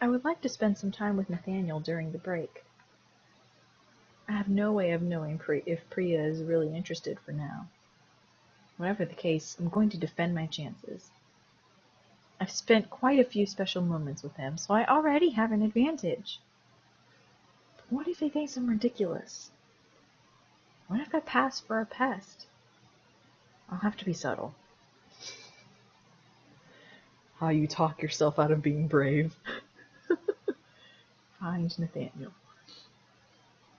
I would like to spend some time with Nathaniel during the break. I have no way of knowing if Priya is really interested for now. Whatever the case, I'm going to defend my chances. I've spent quite a few special moments with him, so I already have an advantage. But what if he thinks I'm ridiculous? What if I pass for a pest? I'll have to be subtle. How you talk yourself out of being brave. Find Nathaniel.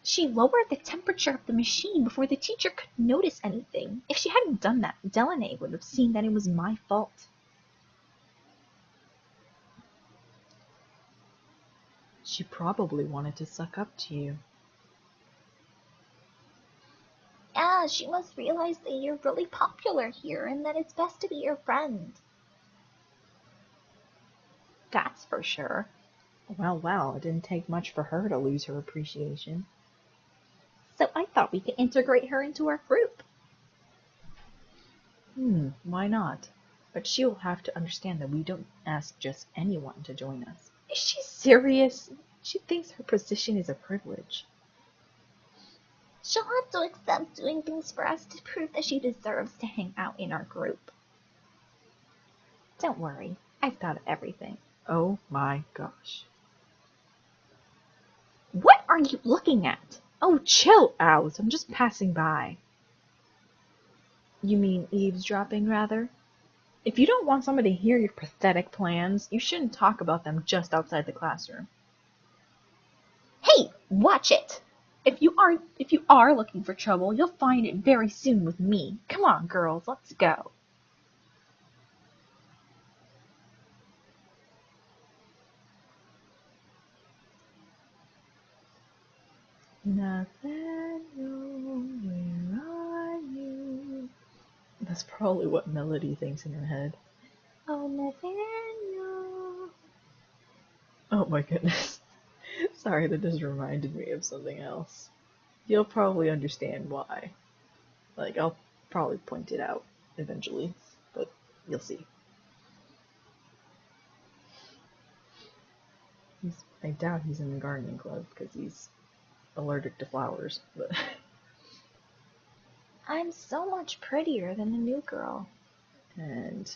She lowered the temperature of the machine before the teacher could notice anything. If she hadn't done that, Delaney would have seen that it was my fault. She probably wanted to suck up to you. Yeah, she must realize that you're really popular here and that it's best to be your friend. That's for sure. Well, it didn't take much for her to lose her appreciation. So I thought we could integrate her into our group. Why not? But she'll have to understand that we don't ask just anyone to join us. Is she serious? She thinks her position is a privilege. She'll have to accept doing things for us to prove that she deserves to hang out in our group. Don't worry, I've thought of everything. Oh my gosh. What are you looking at? Oh, chill out. I'm just passing by. You mean eavesdropping, rather? If you don't want somebody to hear your pathetic plans, you shouldn't talk about them just outside the classroom. Hey, watch it! If you are looking for trouble, you'll find it very soon with me. Come on, girls, let's go. Nathaniel, where are you? That's probably what Melody thinks in her head. Oh, Nathaniel. Oh my goodness. Sorry, that just reminded me of something else. You'll probably understand why. Like, I'll probably point it out eventually, but you'll see. I doubt he's in the gardening club because he's allergic to flowers, but I'm so much prettier than the new girl. and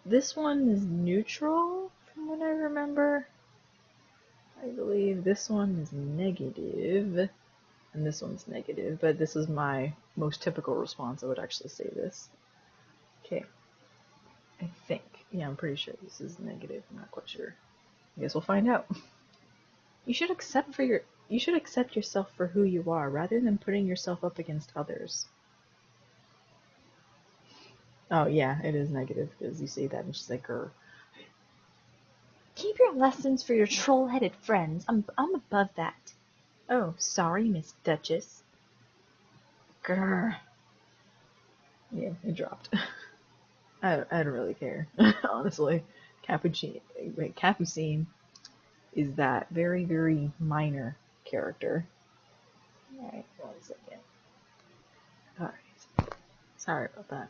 this one is neutral from what I remember. I believe this one is negative and this one's negative, but this is my most typical response. I would actually say this. Okay. I think. Yeah, I'm pretty sure this is negative. I'm not quite sure. I guess we'll find out. You should accept yourself for who you are rather than putting yourself up against others. Oh yeah, it is negative because you say that and she's like, grr. Keep your lessons for your troll-headed friends. I'm above that. Oh, sorry, Miss Duchess. Grr. Yeah, it dropped. I don't really care, honestly. Capucine is that very, very minor character. Alright, 1 second. Alright. Sorry about that.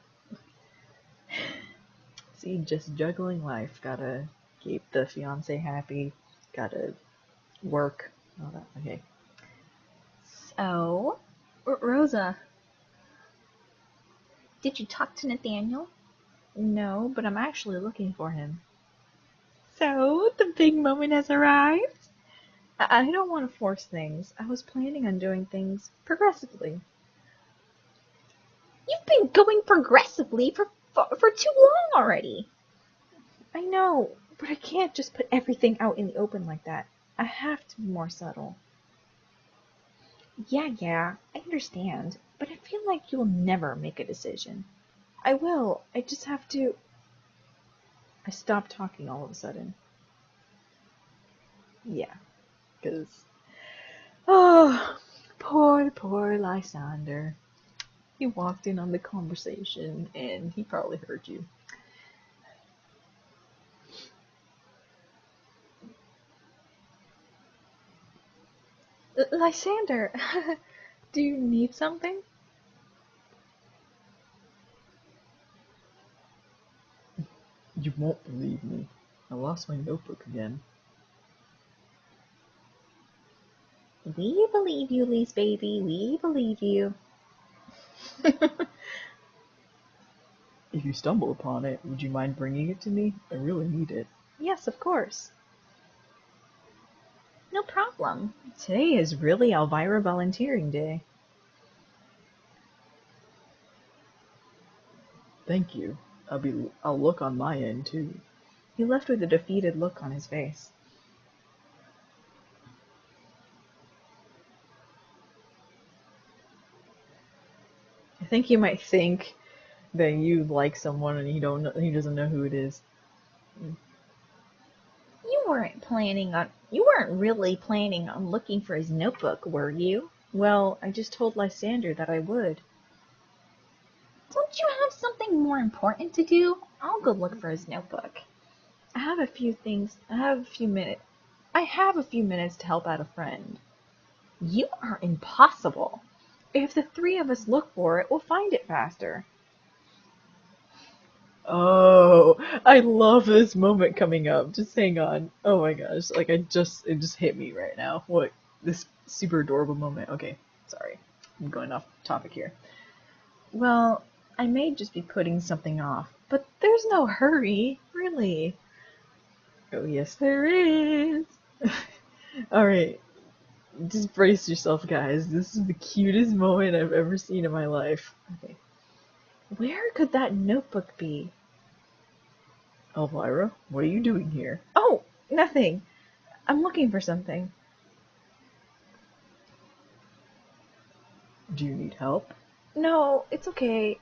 See, just juggling life. Gotta keep the fiance happy. Gotta work. All that. Okay. So, Rosa, did you talk to Nathaniel? No, but I'm actually looking for him. So, the big moment has arrived? I don't want to force things. I was planning on doing things progressively. You've been going progressively for too long already. I know, but I can't just put everything out in the open like that. I have to be more subtle. Yeah, I understand, but I feel like you'll never make a decision. I will. I just have to. I stopped talking all of a sudden. Yeah, because. Oh, poor Lysander. He walked in on the conversation and he probably heard you. Lysander, do you need something? You won't believe me. I lost my notebook again. We believe you, Lise baby. We believe you. If you stumble upon it, would you mind bringing it to me? I really need it. Yes, of course. No problem. Today is really Elvira volunteering day. Thank you. I'll look on my end too. He left with a defeated look on his face. I think you might think that you like someone and he doesn't know who it is. You weren't really planning on looking for his notebook, were you? Well, I just told Lysander that I would. Don't you have something more important to do? I'll go look for his notebook. I have a few minutes to help out a friend. You are impossible. If the three of us look for it, we'll find it faster. Oh, I love this moment coming up. Just hang on. Oh my gosh, like it just hit me right now. What this super adorable moment. Okay, sorry. I'm going off topic here. Well, I may just be putting something off, but there's no hurry, really. Oh yes, there is. All right. Just brace yourself, guys. This is the cutest moment I've ever seen in my life. Okay. Where could that notebook be? Elvira, what are you doing here? Oh, nothing. I'm looking for something. Do you need help? No, it's okay.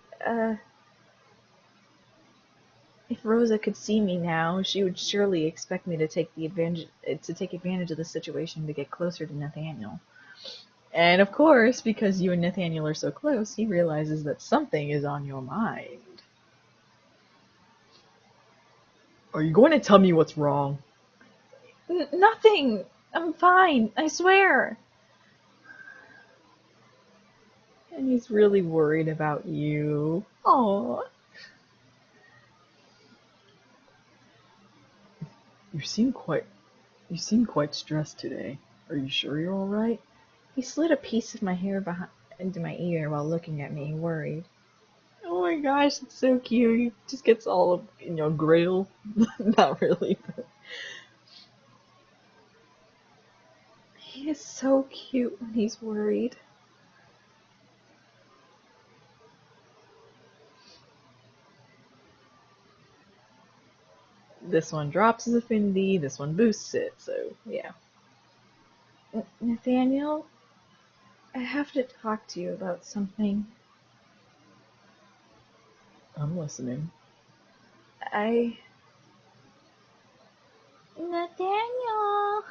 If Rosa could see me now, she would surely expect me to take advantage of the situation to get closer to Nathaniel. And of course, because you and Nathaniel are so close, he realizes that something is on your mind. Are you going to tell me what's wrong? Nothing. I'm fine. I swear. And he's really worried about you. Aww. You seem quite stressed today. Are you sure you're all right? He slid a piece of my hair into my ear while looking at me, worried. Oh my gosh, it's so cute. He just gets all of, grail. Not really, but He is so cute when he's worried. this one drops his affinity, this one boosts it, so yeah. Nathaniel, I have to talk to you about something. I'm listening. Nathaniel!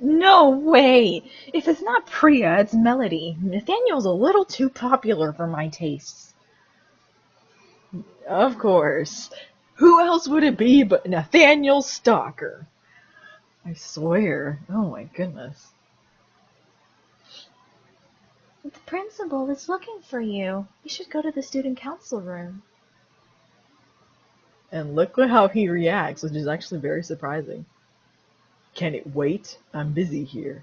No way! If it's not Priya, it's Melody. Nathaniel's a little too popular for my tastes. Of course. Who else would it be but Nathaniel Stalker? I swear. Oh my goodness. The principal is looking for you. You should go to the student council room. And look at how he reacts, which is actually very surprising. Can it wait? I'm busy here.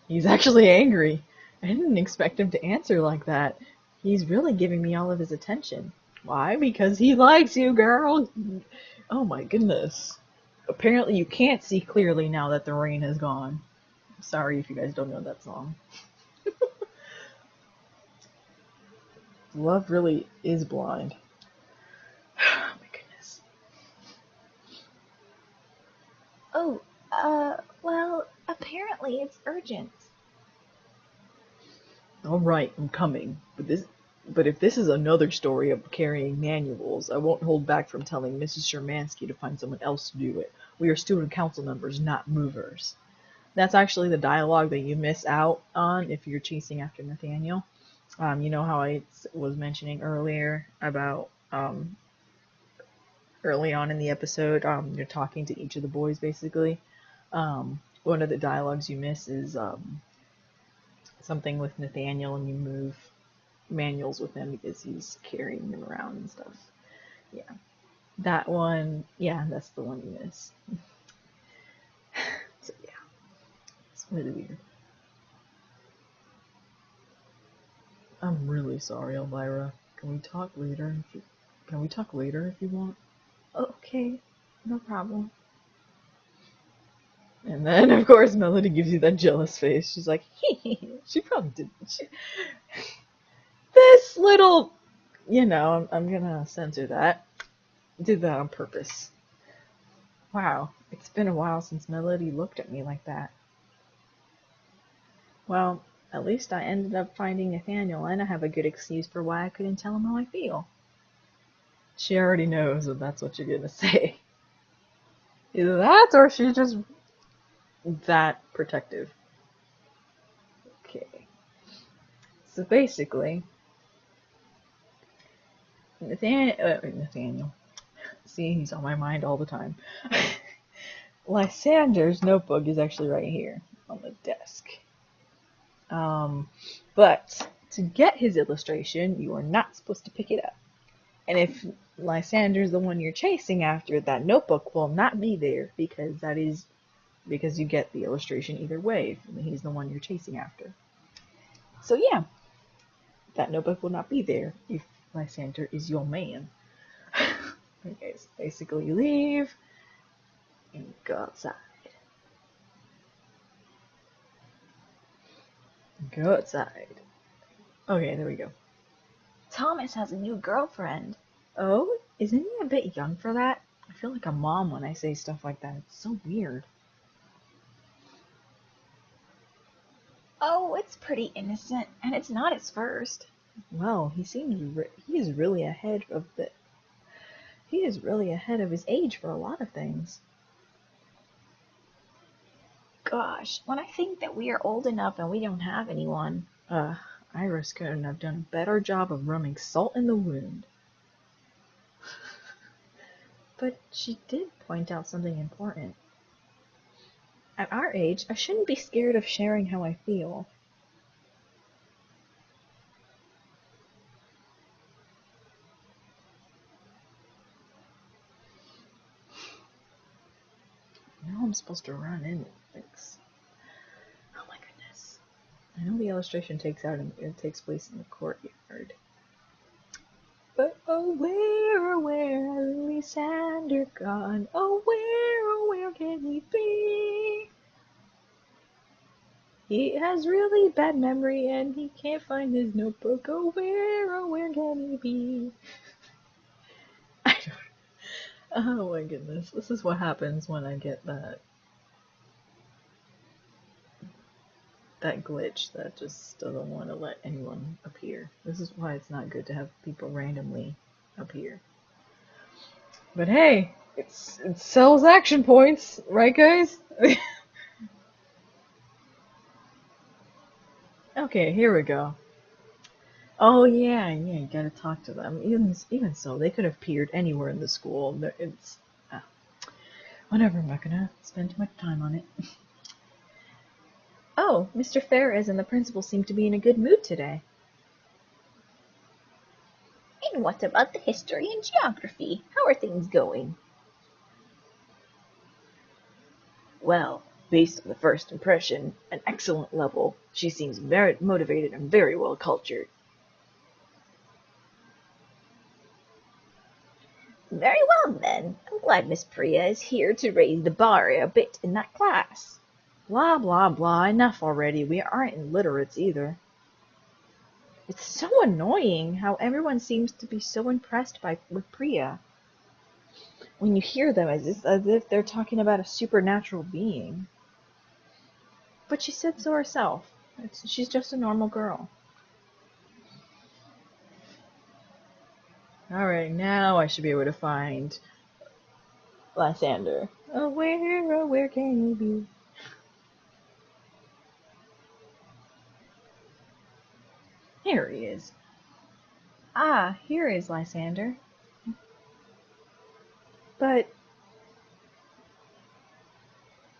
He's actually angry. I didn't expect him to answer like that. He's really giving me all of his attention. Why? Because he likes you, girl. Oh my goodness. Apparently you can't see clearly now that the rain has gone. Sorry if you guys don't know that song. Love really is blind. Oh my goodness. Oh, well, apparently it's urgent. Alright, I'm coming. But if this is another story of carrying manuals, I won't hold back from telling Mrs. Shermansky to find someone else to do it. We are student council members, not movers. That's actually the dialogue that you miss out on if you're chasing after Nathaniel. You know how I was mentioning earlier about early on in the episode, you're talking to each of the boys basically. One of the dialogues you miss is something with Nathaniel, and you move manuals with him because he's carrying them around and stuff. Yeah. That one, yeah, that's the one you miss. So yeah, it's really weird. I'm really sorry, Elvira. Can we talk later? Can we talk later if you want? Okay, no problem. And then, of course, Melody gives you that jealous face. She's like, she probably didn't. This little, I'm gonna censor that. Did that on purpose. Wow, it's been a while since Melody looked at me like that. Well, at least I ended up finding Nathaniel, and I have a good excuse for why I couldn't tell him how I feel. She already knows that that's what you're gonna say. Either that, or she's just that protective. Okay. So basically, Nathaniel. See, he's on my mind all the time. Lysander's notebook is actually right here on the desk. But to get his illustration, you are not supposed to pick it up. And if Lysander's the one you're chasing after, that notebook will not be there because you get the illustration either way. He's the one you're chasing after. So yeah, that notebook will not be there if Lysander is your man. Okay, so basically you leave and go outside. Go outside. Okay, there we go. Thomas has a new girlfriend. Oh, isn't he a bit young for that? I feel like a mom when I say stuff like that. It's so weird. Oh, it's pretty innocent, and it's not his first. Well, he is really ahead of his age for a lot of things. Gosh, when I think that we are old enough and we don't have anyone. Iris couldn't have done a better job of rubbing salt in the wound. But she did point out something important. At our age, I shouldn't be scared of sharing how I feel. Now I'm supposed to run in and fix. Oh my goodness. I know the illustration takes place in the courtyard. But oh where Lysander gone? Oh where can he be? He has really bad memory and he can't find his notebook. Oh where can he be? I don't. Oh my goodness, this is what happens when I get that glitch that just doesn't want to let anyone appear. This is why it's not good to have people randomly appear. But hey, it sells action points, right guys? Okay, here we go. Oh yeah, you gotta talk to them. Even so, they could have appeared anywhere in the school. It's whatever. I'm not gonna spend too much time on it. Oh, Mr. Ferris and the principal seem to be in a good mood today. And what about the history and geography? How are things going? Well, based on the first impression, an excellent level. She seems very motivated and very well cultured. Very well then. I'm glad Miss Priya is here to raise the bar a bit in that class. Blah blah blah, enough already. We aren't illiterates either. It's so annoying how everyone seems to be so impressed with Priya. When you hear them as if they're talking about a supernatural being. But she said so herself. She's just a normal girl. Alright, now I should be able to find Lysander. Oh, where can he be? Here he is. Ah, here is Lysander. But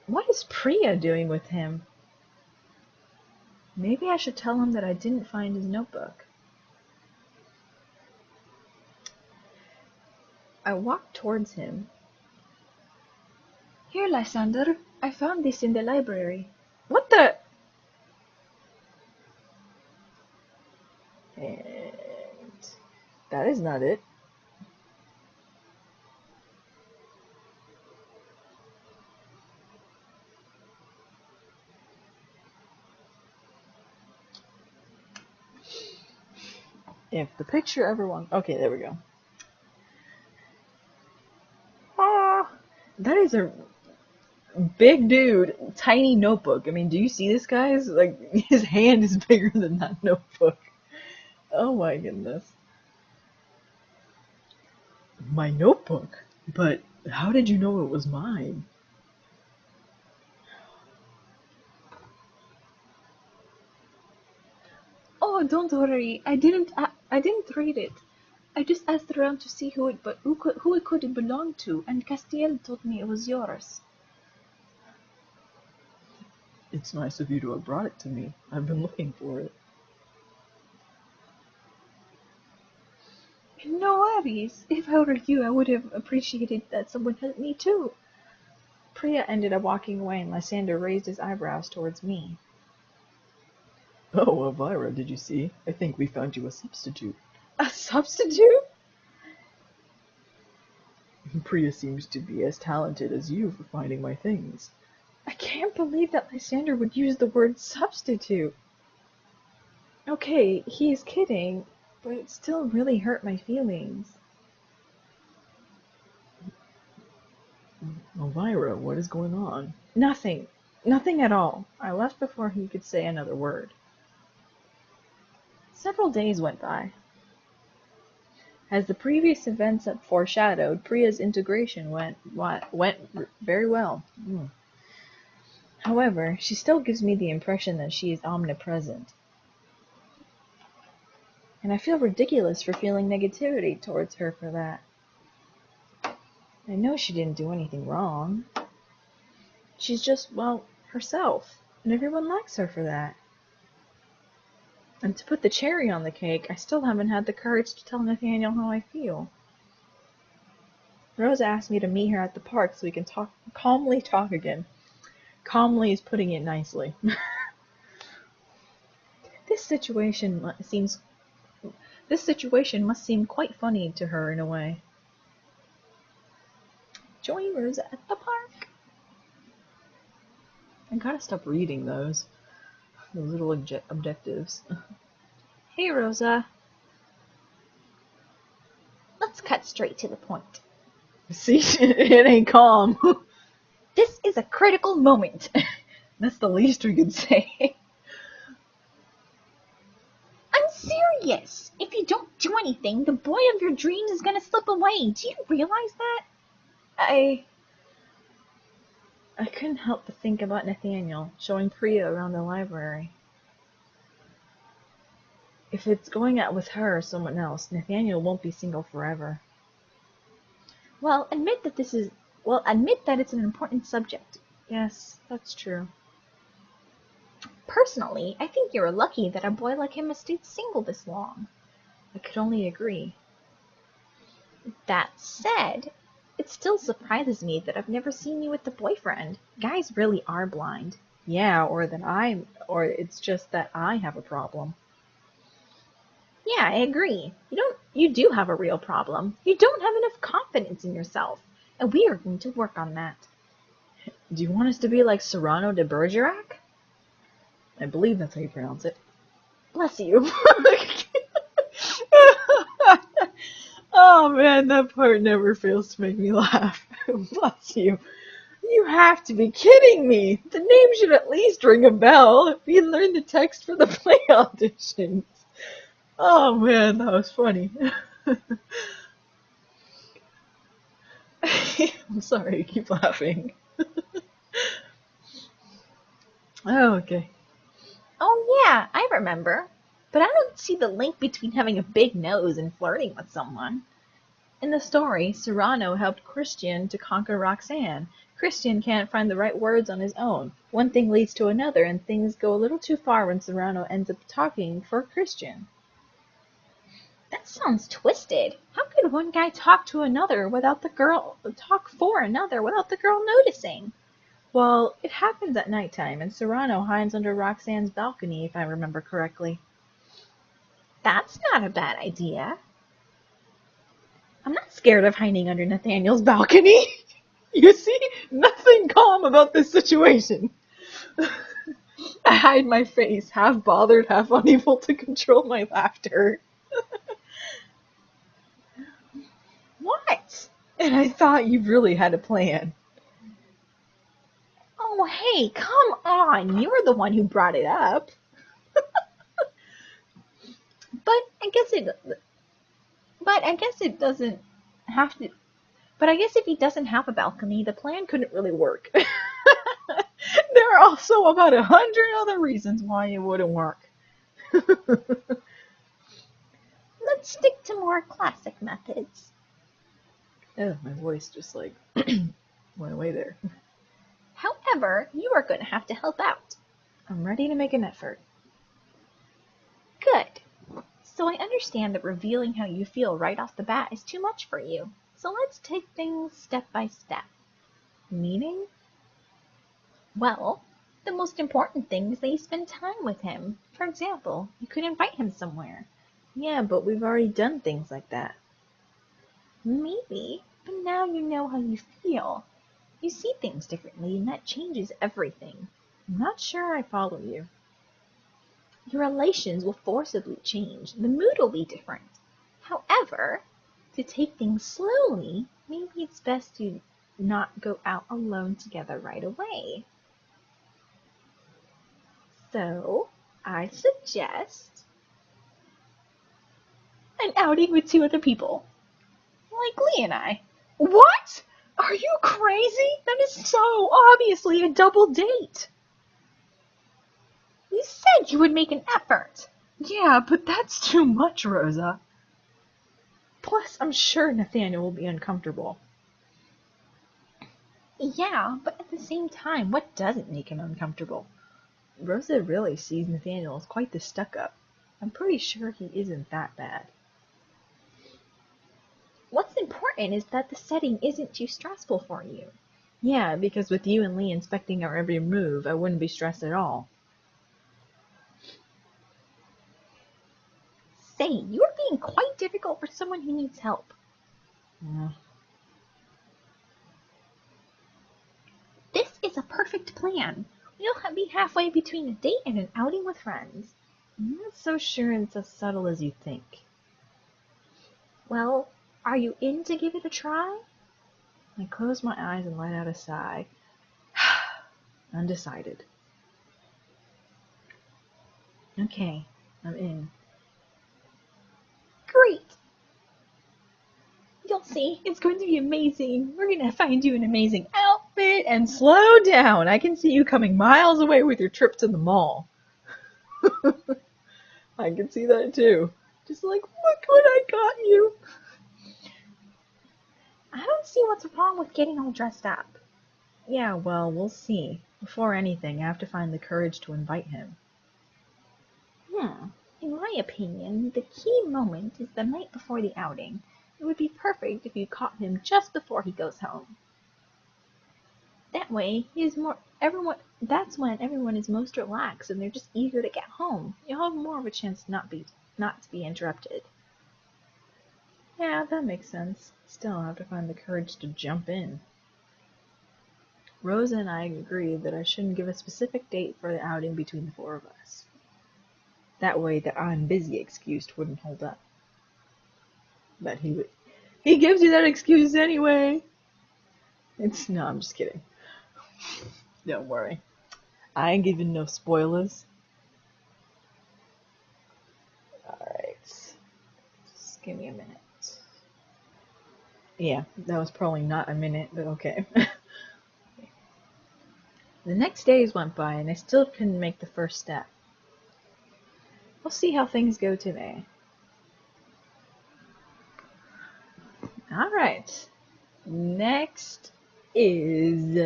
what is Priya doing with him? Maybe I should tell him that I didn't find his notebook. I walked towards him. Here, Lysander, I found this in the library. What the? And that is not it. If the picture ever wants... Okay, there we go. Ah, that is a big dude, tiny notebook. I mean, do you see this, guys? Like, his hand is bigger than that notebook. Oh my goodness. My notebook? But how did you know it was mine? Oh, don't worry. I didn't read it. I just asked around to see who it could belong to, and Castiel told me it was yours. It's nice of you to have brought it to me. I've been looking for it. No worries. If I were you, I would have appreciated that someone helped me too. Priya ended up walking away, and Lysander raised his eyebrows towards me. Oh, Elvira, did you see? I think we found you a substitute. A substitute? Priya seems to be as talented as you for finding my things. I can't believe that Lysander would use the word substitute. Okay, he's kidding, but it still really hurt my feelings. Elvira, what is going on? Nothing. Nothing at all. I left before he could say another word. Several days went by. As the previous events had foreshadowed, Priya's integration went very well. However, she still gives me the impression that she is omnipresent. And I feel ridiculous for feeling negativity towards her for that. I know she didn't do anything wrong. She's just, well, herself, and everyone likes her for that. And to put the cherry on the cake, I still haven't had the courage to tell Nathaniel how I feel. Rose asked me to meet her at the park so we can calmly talk again. Calmly is putting it nicely. This situation must seem quite funny to her in a way. Join Rose at the park. I gotta stop reading those little objectives. Hey, Rosa. Let's cut straight to the point. See, it ain't calm. This is a critical moment. That's the least we could say. I'm serious. If you don't do anything, the boy of your dreams is gonna slip away. Do you realize that? I couldn't help but think about Nathaniel showing Priya around the library. If it's going out with her or someone else, Nathaniel won't be single forever. Well, admit that it's an important subject. Yes, that's true. Personally, I think you're lucky that a boy like him has stayed single this long. I could only agree. That said, it still surprises me that I've never seen you with a boyfriend. Guys really are blind. Yeah, or it's just that I have a problem. Yeah, I agree. You do have a real problem. You don't have enough confidence in yourself, and we are going to work on that. Do you want us to be like Cyrano de Bergerac? I believe that's how you pronounce it. Bless you. Oh man, that part never fails to make me laugh. Bless you. You have to be kidding me. The name should at least ring a bell if you learned the text for the play auditions. Oh man, that was funny. I'm sorry, keep laughing. Oh, okay. Oh yeah, I remember. But I don't see the link between having a big nose and flirting with someone. In the story, Cyrano helped Christian to conquer Roxanne. Christian can't find the right words on his own. One thing leads to another, and things go a little too far when Cyrano ends up talking for Christian. That sounds twisted. How could one guy talk for another without the girl noticing? Well, it happens at nighttime, and Serrano hides under Roxanne's balcony, if I remember correctly. That's not a bad idea. I'm not scared of hiding under Nathaniel's balcony. You see, nothing calm about this situation. I hide my face, half bothered, half unable to control my laughter. What? And I thought you really had a plan. Oh, hey, come on. You're the one who brought it up. But I guess it doesn't have to. But I guess if he doesn't have a balcony, the plan couldn't really work. There are also about 100 other reasons why it wouldn't work. Let's stick to more classic methods. Oh, my voice just like went away there. However, you are going to have to help out. I'm ready to make an effort. Good. So I understand that revealing how you feel right off the bat is too much for you. So let's take things step by step. Meaning? Well, the most important thing is that you spend time with him. For example, you could invite him somewhere. Yeah, but we've already done things like that. Maybe, but now you know how you feel. You see things differently, and that changes everything. I'm not sure I follow you. Your relations will forcibly change. The mood will be different. However, to take things slowly, maybe it's best to not go out alone together right away. So, I suggest an outing with 2 other people, like Lee and I. What? Are you crazy? That is so obviously a double date. You said you would make an effort. Yeah, but that's too much, Rosa. Plus, I'm sure Nathaniel will be uncomfortable. Yeah, but at the same time, what doesn't make him uncomfortable? Rosa really sees Nathaniel as quite the stuck-up. I'm pretty sure he isn't that bad. What's important is that the setting isn't too stressful for you. Yeah, because with you and Lee inspecting our every move, I wouldn't be stressed at all. Say, you're being quite difficult for someone who needs help. This is a perfect plan. We'll be halfway between a date and an outing with friends. I'm not so sure it's as subtle as you think. Well, are you in to give it a try? I close my eyes and let out a sigh. Undecided. Okay, I'm in. Great. You'll see, it's going to be amazing. We're going to find you an amazing outfit and Slow down. I can see you coming miles away with your trip to the mall. I can see that too. Just like, look what I got you. I don't see what's wrong with getting all dressed up. Yeah, well, we'll see. Before anything, I have to find the courage to invite him. In my opinion, the key moment is the night before the outing. It would be perfect if you caught him just before he goes home. That way, that's when everyone is most relaxed and they're just eager to get home. You'll have more of a chance not to be interrupted. Yeah, that makes sense. Still, I have to find the courage to jump in. Rosa and I agreed that I shouldn't give a specific date for the outing between the 4 of us. That way, the I'm busy excuse wouldn't hold up. But he gives you that excuse anyway. No, I'm just kidding. Don't worry. I ain't giving no spoilers. Alright. Just give me a minute. Yeah, that was probably not a minute, but okay. The next days went by and I still couldn't make the first step. We'll see how things go today. Alright. Next is,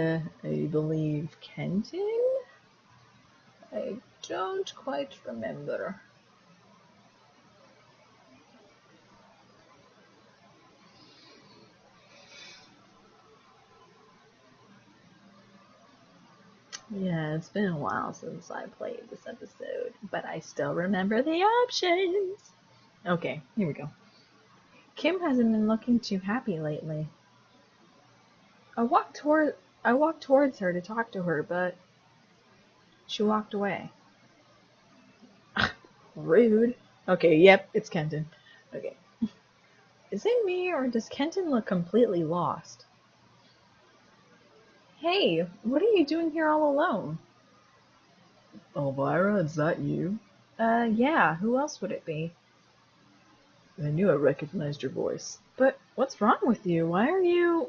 I believe, Kenton? I don't quite remember. Yeah, it's been a while since I played this episode, but I still remember the options. Okay, here we go. Kim hasn't been looking too happy lately. I walked towards her to talk to her, but she walked away. Rude. Okay, yep, it's Kenton. Okay. Is it me, or does Kenton look completely lost? Hey, what are you doing here all alone? Elvira, is that you? Yeah, who else would it be? I knew I recognized your voice. But what's wrong with you? Why are you...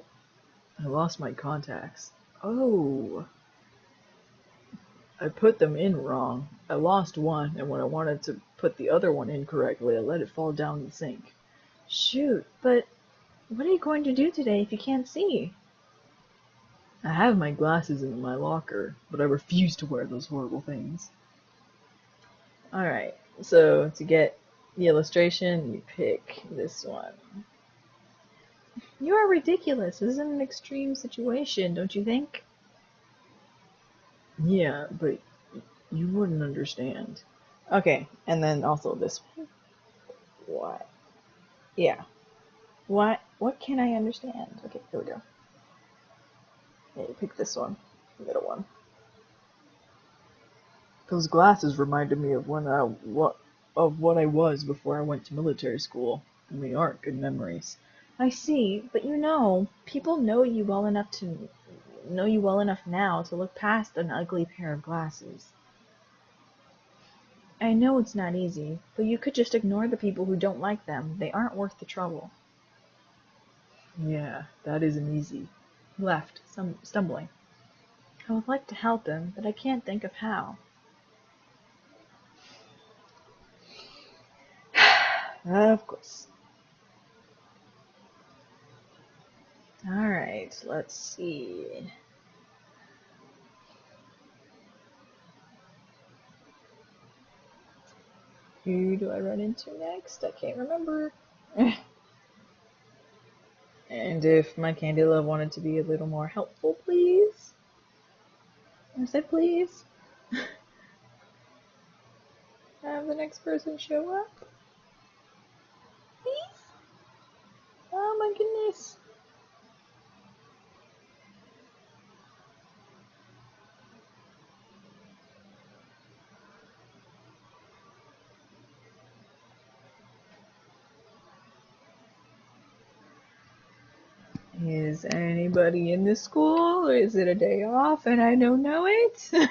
I lost my contacts. Oh, I put them in wrong. I lost one, and when I wanted to put the other one in correctly, I let it fall down the sink. Shoot, but what are you going to do today if you can't see? I have my glasses in my locker, but I refuse to wear those horrible things. Alright, so to get the illustration, you pick this one. You are ridiculous. This is an extreme situation, don't you think? Yeah, but you wouldn't understand. Okay, and then also this one. What? Yeah. What can I understand? Okay, here we go. Yeah, you pick this one. The middle one. Those glasses reminded me of what I was before I went to military school, and they aren't good memories. I see, but people know you well enough now to look past an ugly pair of glasses. I know it's not easy, but you could just ignore the people who don't like them. They aren't worth the trouble. Yeah, that isn't easy. He left, stumbling. I would like to help him, but I can't think of how. Of course. Alright, let's see. Who do I run into next? I can't remember. And if my candy love wanted to be a little more helpful, please. I said please. Have the next person show up. Please? Oh my goodness. Is anybody in this school, or is it a day off and I don't know it? Can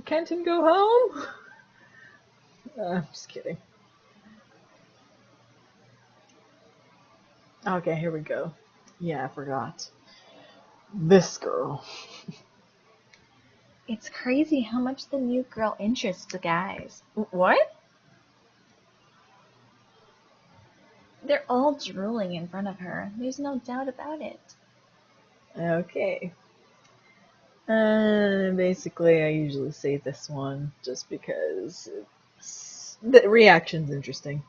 Kenton go home? I'm just kidding. Okay, here we go. Yeah, I forgot. This girl. It's crazy how much the new girl interests the guys. What? They're all drooling in front of her. There's no doubt about it. Okay. Basically, I usually say this one just because the reaction's interesting.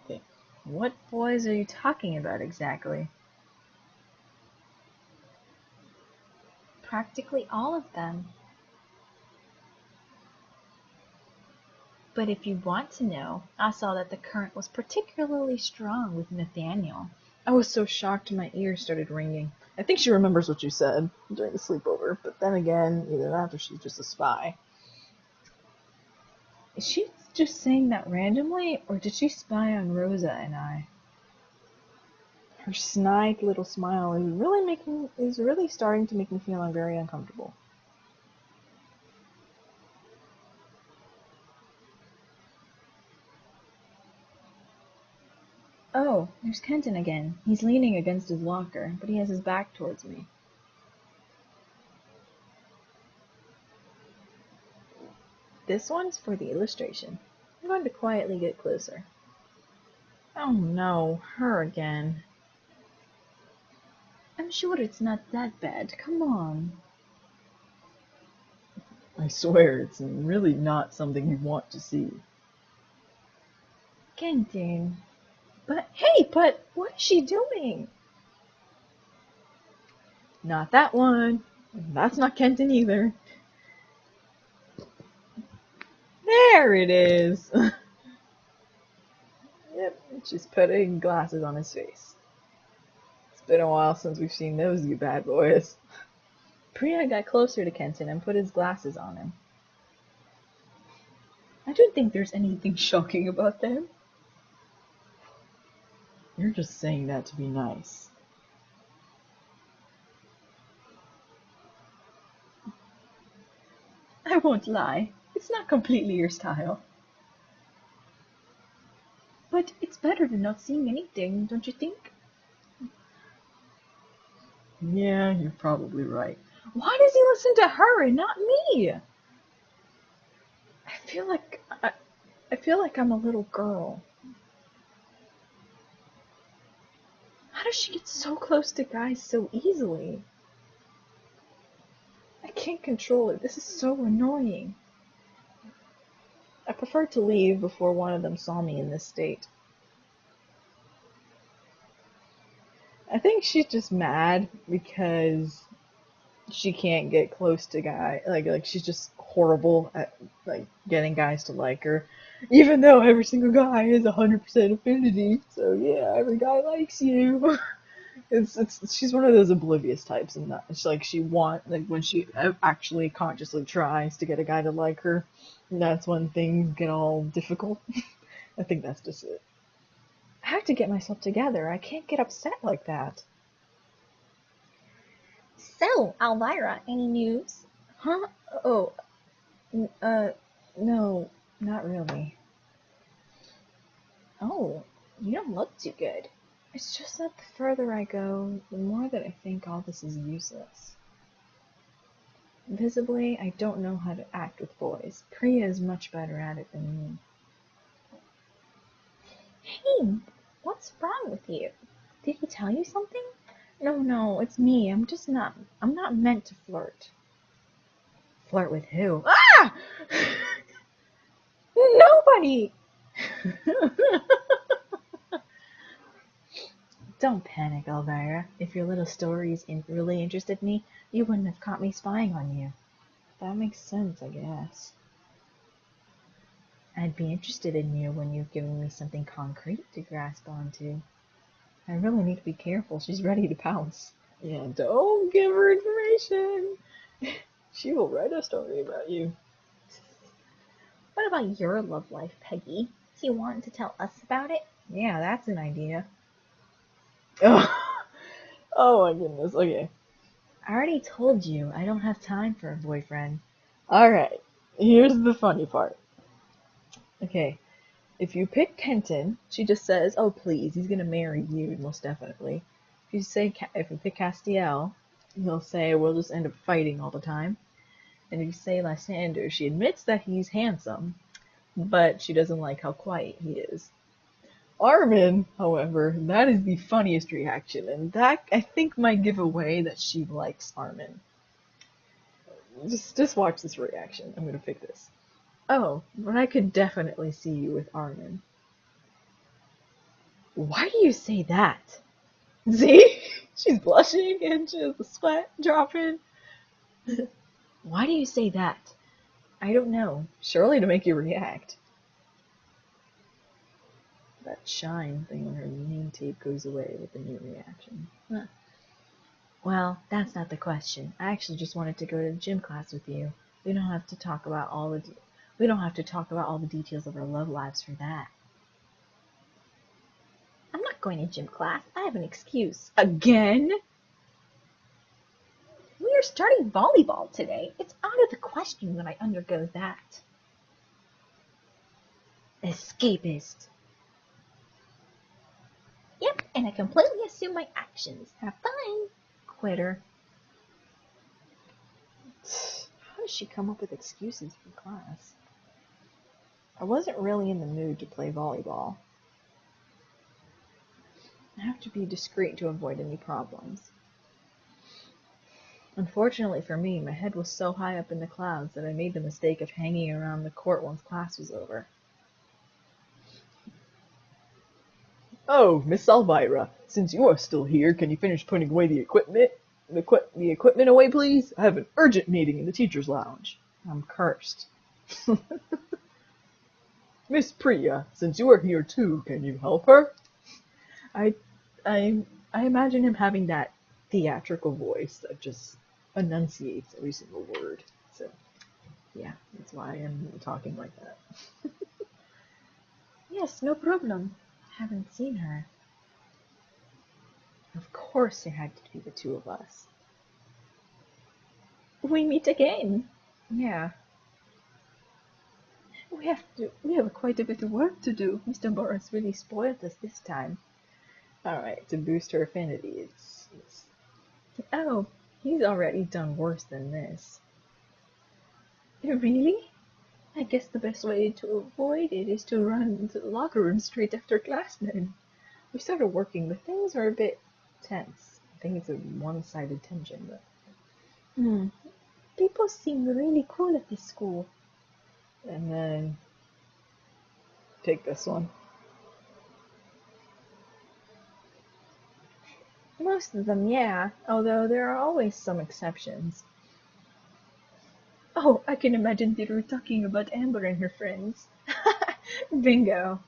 Okay. What boys are you talking about exactly? Practically all of them. But if you want to know, I saw that the current was particularly strong with Nathaniel. I was so shocked my ears started ringing. I think she remembers what you said during the sleepover, but then again, either that or she's just a spy. Is she just saying that randomly, or did she spy on Rosa and I? Her snide little smile is really starting to make me feel very uncomfortable. Oh, there's Kenton again. He's leaning against his locker, but he has his back towards me. This one's for the illustration. I'm going to quietly get closer. Oh no, her again. I'm sure it's not that bad. Come on. I swear, it's really not something you want to see. Kenton. But what is she doing? Not that one. That's not Kenton either. There it is. Yep, she's putting glasses on his face. It's been a while since we've seen those, you bad boys. Priya got closer to Kenton and put his glasses on him. I don't think there's anything shocking about them. You're just saying that to be nice. I won't lie, it's not completely your style. But it's better than not seeing anything, don't you think? Yeah, you're probably right. Why does he listen to her and not me? I feel like I'm a little girl. How does she get so close to guys so easily? I can't control it. This is so annoying. I prefer to leave before one of them saw me in this state. I think she's just mad because she can't get close to guys. Like she's just horrible at like getting guys to like her, even though every single guy is 100% affinity. So yeah, every guy likes you. She's one of those oblivious types, and that it's like when she actually consciously tries to get a guy to like her, that's when things get all difficult. I think that's just it. I have to get myself together. I can't get upset like that. So, Elvira, any news? Huh? Oh, no, not really. Oh, you don't look too good. It's just that the further I go, the more that I think all this is useless. Visibly, I don't know how to act with boys. Priya is much better at it than me. Hey, what's wrong with you? Did he tell you something? No, it's me. I'm not meant to flirt. Flirt with who? Ah! Nobody! Don't panic, Elvira. If your little stories really interested me, you wouldn't have caught me spying on you. That makes sense, I guess. I'd be interested in you when you've given me something concrete to grasp onto. I really need to be careful. She's ready to pounce. Yeah, don't give her information. She will write a story about you. What about your love life, Peggy? Do you want to tell us about it? Yeah, that's an idea. Oh, oh my goodness. Okay. I already told you I don't have time for a boyfriend. Alright, here's the funny part. Okay, if you pick Kenton, she just says, oh please, he's gonna marry you, most definitely. If you pick Castiel, he'll say we'll just end up fighting all the time. And if you say Lysander, she admits that he's handsome, but she doesn't like how quiet he is. Armin, however, that is the funniest reaction, and that I think might give away that she likes Armin. Just watch this reaction. I'm gonna pick this. Oh, but I could definitely see you with Armin. Why do you say that? See? She's blushing and she has the sweat dropping. Why do you say that? I don't know. Surely to make you react. That shine thing on her name tape goes away with the new reaction. Huh. Well, that's not the question. I actually just wanted to go to gym class with you. We don't have to talk about all the details of our love lives for that. I'm not going to gym class. I have an excuse. Again? We are starting volleyball today. It's out of the question that I undergo that. Escapist. Yep, and I completely assume my actions. Have fun. Quitter. How does she come up with excuses for class? I wasn't really in the mood to play volleyball. I have to be discreet to avoid any problems. Unfortunately for me, my head was so high up in the clouds that I made the mistake of hanging around the court once class was over. Oh, Miss Elvira, since you are still here, can you finish putting away the equipment? the equipment away, please. I have an urgent meeting in the teacher's lounge. I'm cursed. Miss Priya, since you are here too, can you help her? I, I, I imagine him having that theatrical voice that just enunciates every single word. So, yeah, that's why I'm talking like that. Yes, no problem. Haven't seen her. Of course it had to be the two of us. We meet again. Yeah. We have quite a bit of work to do. Mr. Boris really spoiled us this time. Alright, to boost her affinity, Oh, he's already done worse than this. really? I guess the best way to avoid it is to run into the locker room straight after class then. We started working, but things are a bit tense. I think it's a one-sided tension, but... People seem really cool at this school. And then... take this one. Most of them, yeah, although there are always some exceptions. Oh, I can imagine they were talking about Amber and her friends. Bingo.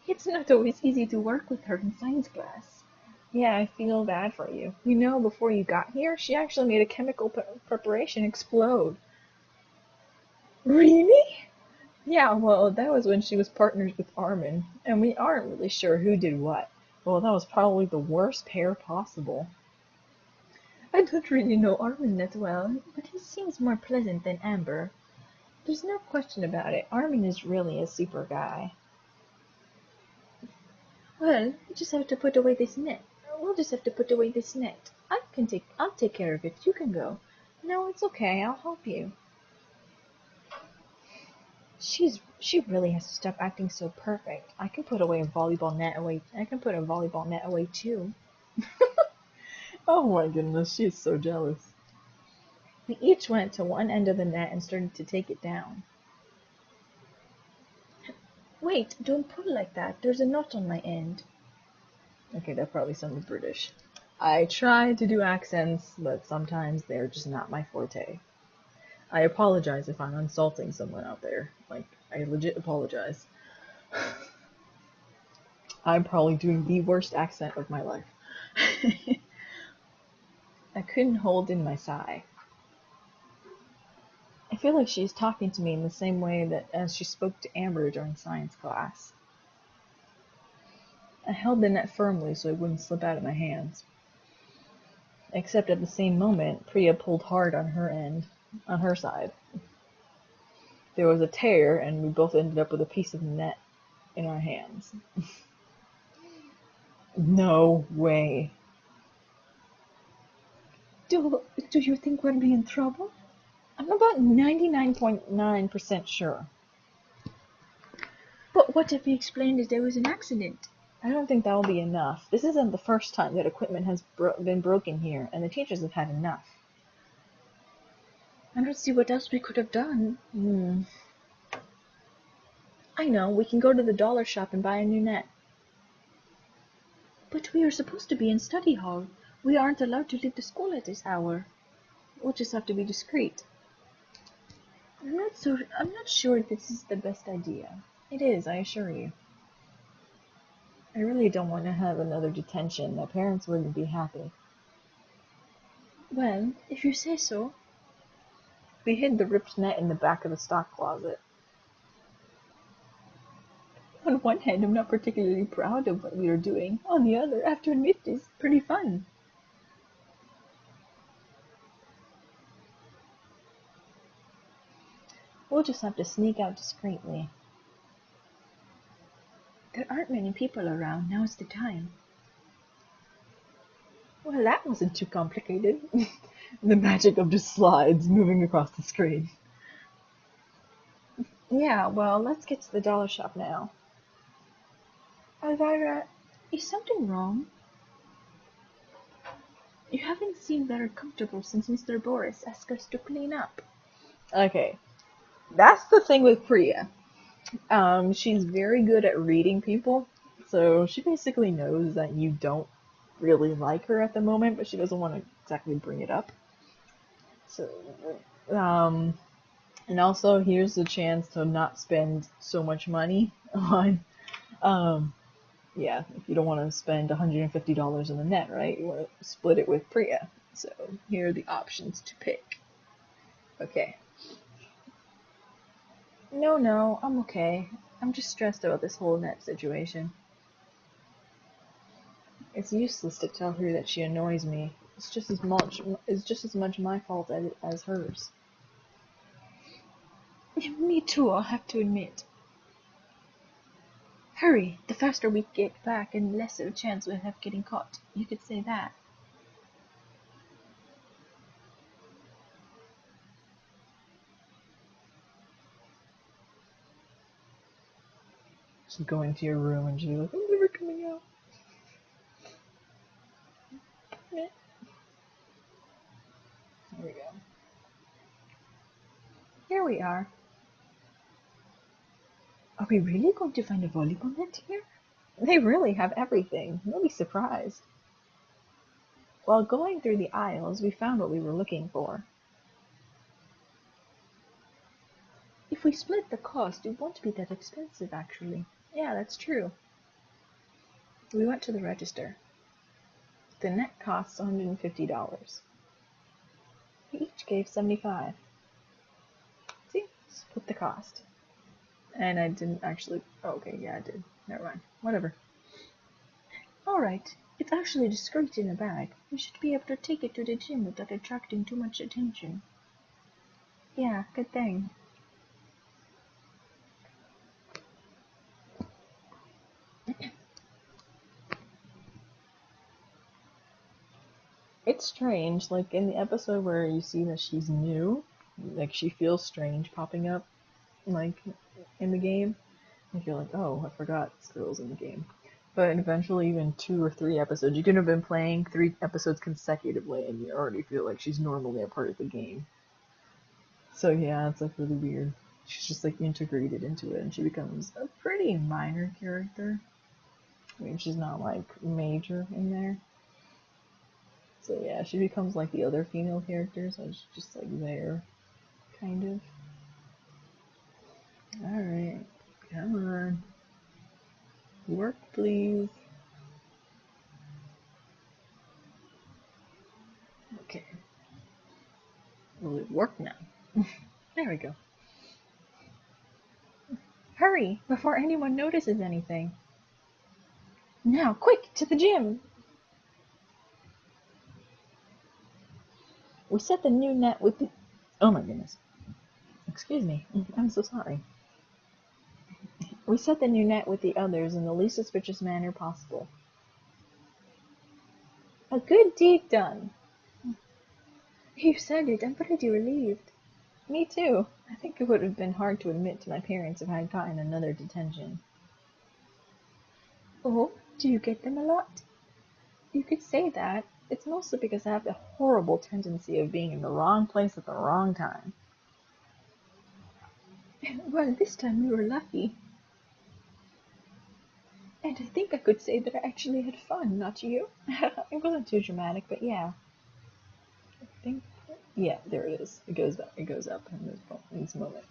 It's not always easy to work with her in science class. Yeah, I feel bad for you. You know, before you got here, she actually made a chemical preparation explode. Really? Yeah, well, that was when she was partners with Armin, and we aren't really sure who did what. Well, that was probably the worst pair possible. I don't really know Armin that well, but he seems more pleasant than Amber. There's no question about it. Armin is really a super guy. Well, we just have to put away this net. We'll just have to put away this net. I'll take care of it. You can go. No, it's okay. I'll help you. She really has to stop acting so perfect. I can put away a volleyball net away. I can put a volleyball net away too. Oh my goodness, she's so jealous. We each went to one end of the net and started to take it down. Wait, don't pull like that. There's a knot on my end. Okay, that probably sounded British. I try to do accents, but sometimes they're just not my forte. I apologize if I'm insulting someone out there. Like, I legit apologize. I'm probably doing the worst accent of my life. I couldn't hold in my sigh. I feel like she's talking to me in the same way that as she spoke to Amber during science class. I held the net firmly so it wouldn't slip out of my hands. Except at the same moment, Priya pulled hard on her side. There was a tear, and we both ended up with a piece of net in our hands. No way. Do you think we'll be in trouble? I'm about 99.9% sure. But what if we explained that there was an accident? I don't think that'll be enough. This isn't the first time that equipment has been broken here, and the teachers have had enough. I don't see what else we could have done. I know, we can go to the dollar shop and buy a new net. But we are supposed to be in study hall. We aren't allowed to leave the school at this hour. We'll just have to be discreet. I'm not sure this is the best idea. It is, I assure you. I really don't want to have another detention. My parents wouldn't be happy. Well, if you say so. We hid the ripped net in the back of the stock closet. On one hand, I'm not particularly proud of what we are doing. On the other, I have to admit it's pretty fun. We'll just have to sneak out discreetly. There aren't many people around. Now's the time. Well, that wasn't too complicated. The magic of just slides moving across the screen. Yeah, well, let's get to the dollar shop now. Elvira, is something wrong? You haven't seemed very comfortable since Mr. Boris asked us to clean up. Okay, that's the thing with Priya. She's very good at reading people, so she basically knows that you don't really like her at the moment, but she doesn't want to exactly bring it up. So, and also here's the chance to not spend so much money on, yeah, if you don't want to spend $150 on the net, right? You want to split it with Priya. So here are the options to pick. Okay. No, I'm okay. I'm just stressed about this whole net situation. It's useless to tell her that she annoys me. It's just as much my fault as hers. Me too, I'll have to admit. Hurry! The faster we get back and less of a chance we'll have getting caught. You could say that. She's going to your room and she's like, I'm never coming out. Here we go. Here we are. Are we really going to find a volleyball net here? They really have everything. You'll be surprised. While going through the aisles, we found what we were looking for. If we split the cost, it won't be that expensive, actually. Yeah, that's true. We went to the register. The net costs $150. We each gave $75. See? Split the cost. And I didn't actually... Oh, okay, yeah, I did. Never mind. Whatever. Alright. It's actually discreet in a bag. We should be able to take it to the gym without attracting too much attention. Yeah, good thing. It's strange, like in the episode where you see that she's new, like she feels strange popping up, like in the game. Like you're like, oh, I forgot this girl's in the game. But eventually, even 2 or 3 episodes, you could have been playing 3 episodes consecutively, and you already feel like she's normally a part of the game. So yeah, it's like really weird. She's just like integrated into it, and she becomes a pretty minor character. I mean, she's not like major in there. So yeah, she becomes like the other female characters, so she's just like there, kind of. Alright, come on. Work, please. Okay. Will it work now? There we go. Hurry, before anyone notices anything. Now, quick, to the gym! We set the new net with the... Oh my goodness. Excuse me. I'm so sorry. We set the new net with the others in the least suspicious manner possible. A good deed done. You said it. I'm pretty relieved. Me too. I think it would have been hard to admit to my parents if I had gotten another detention. Oh, do you get them a lot? You could say that. It's mostly because I have the horrible tendency of being in the wrong place at the wrong time. Well, this time we were lucky. And I think I could say that I actually had fun, not you. It wasn't too dramatic, but yeah. I think, yeah, there it is. It goes up in this moment.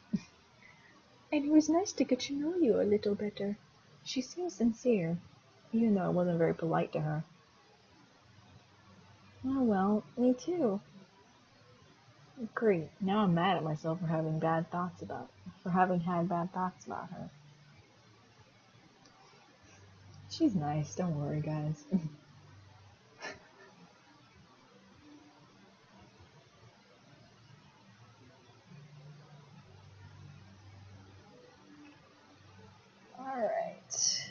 And it was nice to get to know you a little better. She seems sincere, even though I wasn't very polite to her. Oh well, me too. Great. Now I'm mad at myself for having had bad thoughts about her. She's nice, don't worry, guys. Alright.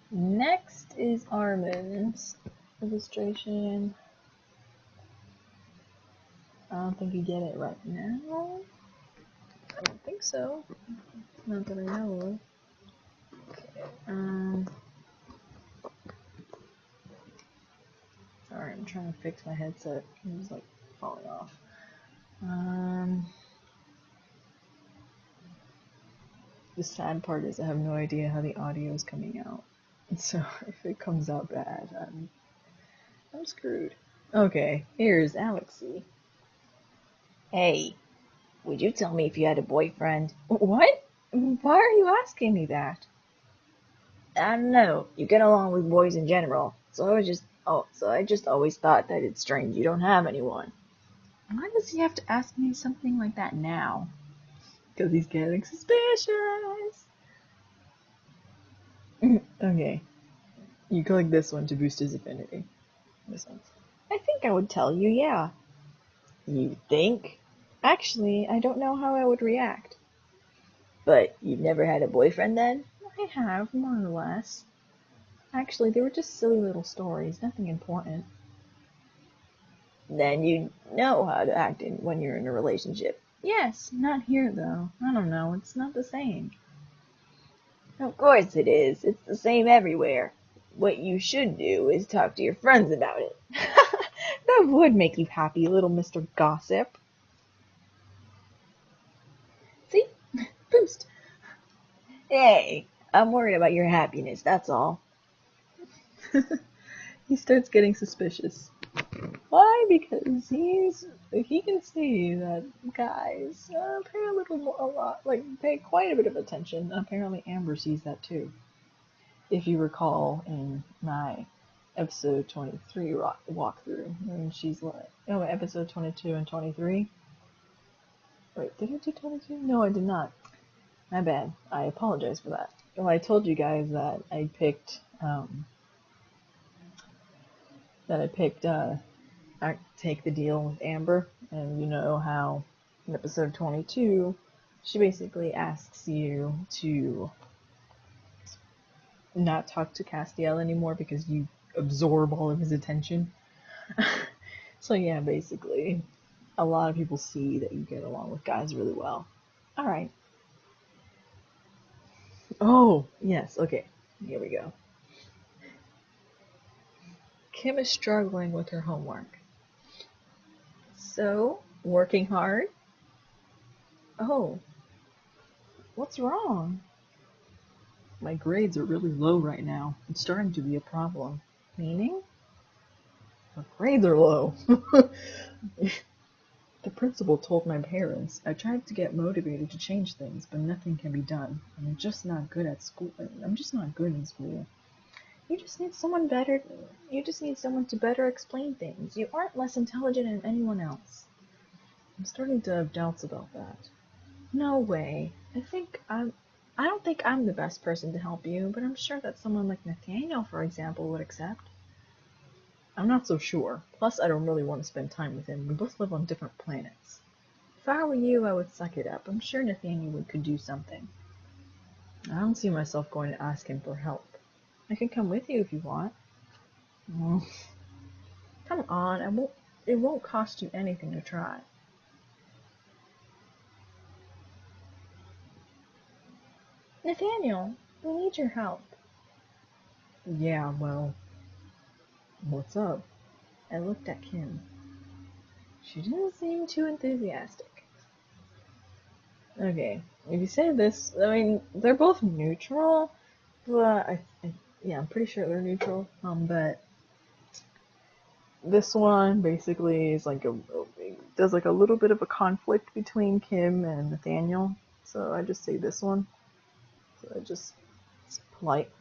Next is Armin's illustration. I don't think you get it right now. I don't think so. Not that I know of. Okay. Sorry, I'm trying to fix my headset. It was like falling off. The sad part is I have no idea how the audio is coming out. So if it comes out bad, I'm screwed. Okay, here's Alexi. Hey, would you tell me if you had a boyfriend? What? Why are you asking me that? I don't know. You get along with boys in general, so I just always thought that it's strange you don't have anyone. Why does he have to ask me something like that now? Because he's getting suspicious. Okay, you click this one to boost his affinity. This one. I think I would tell you, yeah. You think? Actually, I don't know how I would react. But you've never had a boyfriend then? I have, more or less. Actually, they were just silly little stories, nothing important. Then you know how to act when you're in a relationship. Yes, not here though. I don't know, it's not the same. Of course it is. It's the same everywhere. What you should do is talk to your friends about it. That would make you happy, little Mr. Gossip. See? Boost. Hey, I'm worried about your happiness, that's all. He starts getting suspicious. Why? Because he can see that guys pay pay quite a bit of attention. Apparently Amber sees that too. If you recall in my episode 23 walkthrough, and she's like, oh, episode 22 and 23. Wait, did I do 22? No, I did not. My bad. I apologize for that. Well, I told you guys that I picked Take the Deal with Amber, and you know how in episode 22 she basically asks you to not talk to Castiel anymore because you absorb all of his attention. So yeah, basically a lot of people see that you get along with guys really well. Alright. Oh, yes, okay. Here we go. Kim is struggling with her homework. So, working hard? Oh, what's wrong? My grades are really low right now. It's starting to be a problem. Meaning? My grades are low. The principal told my parents. I tried to get motivated to change things, but nothing can be done. I'm just not good at school. I'm just not good in school. You just need someone better. You just need someone to better explain things. You aren't less intelligent than anyone else. I'm starting to have doubts about that. No way. I don't think I'm the best person to help you, but I'm sure that someone like Nathaniel, for example, would accept. I'm not so sure. Plus, I don't really want to spend time with him. We both live on different planets. If I were you, I would suck it up. I'm sure Nathaniel could do something. I don't see myself going to ask him for help. I can come with you if you want. Mm. Come on, it won't cost you anything to try. Nathaniel, we need your help. Yeah, well, what's up? I looked at Kim. She didn't seem too enthusiastic. Okay, if you say this, I mean, they're both neutral, but yeah, I'm pretty sure they're neutral. But this one basically is like does like a little bit of a conflict between Kim and Nathaniel. So I just say this one. So it's polite.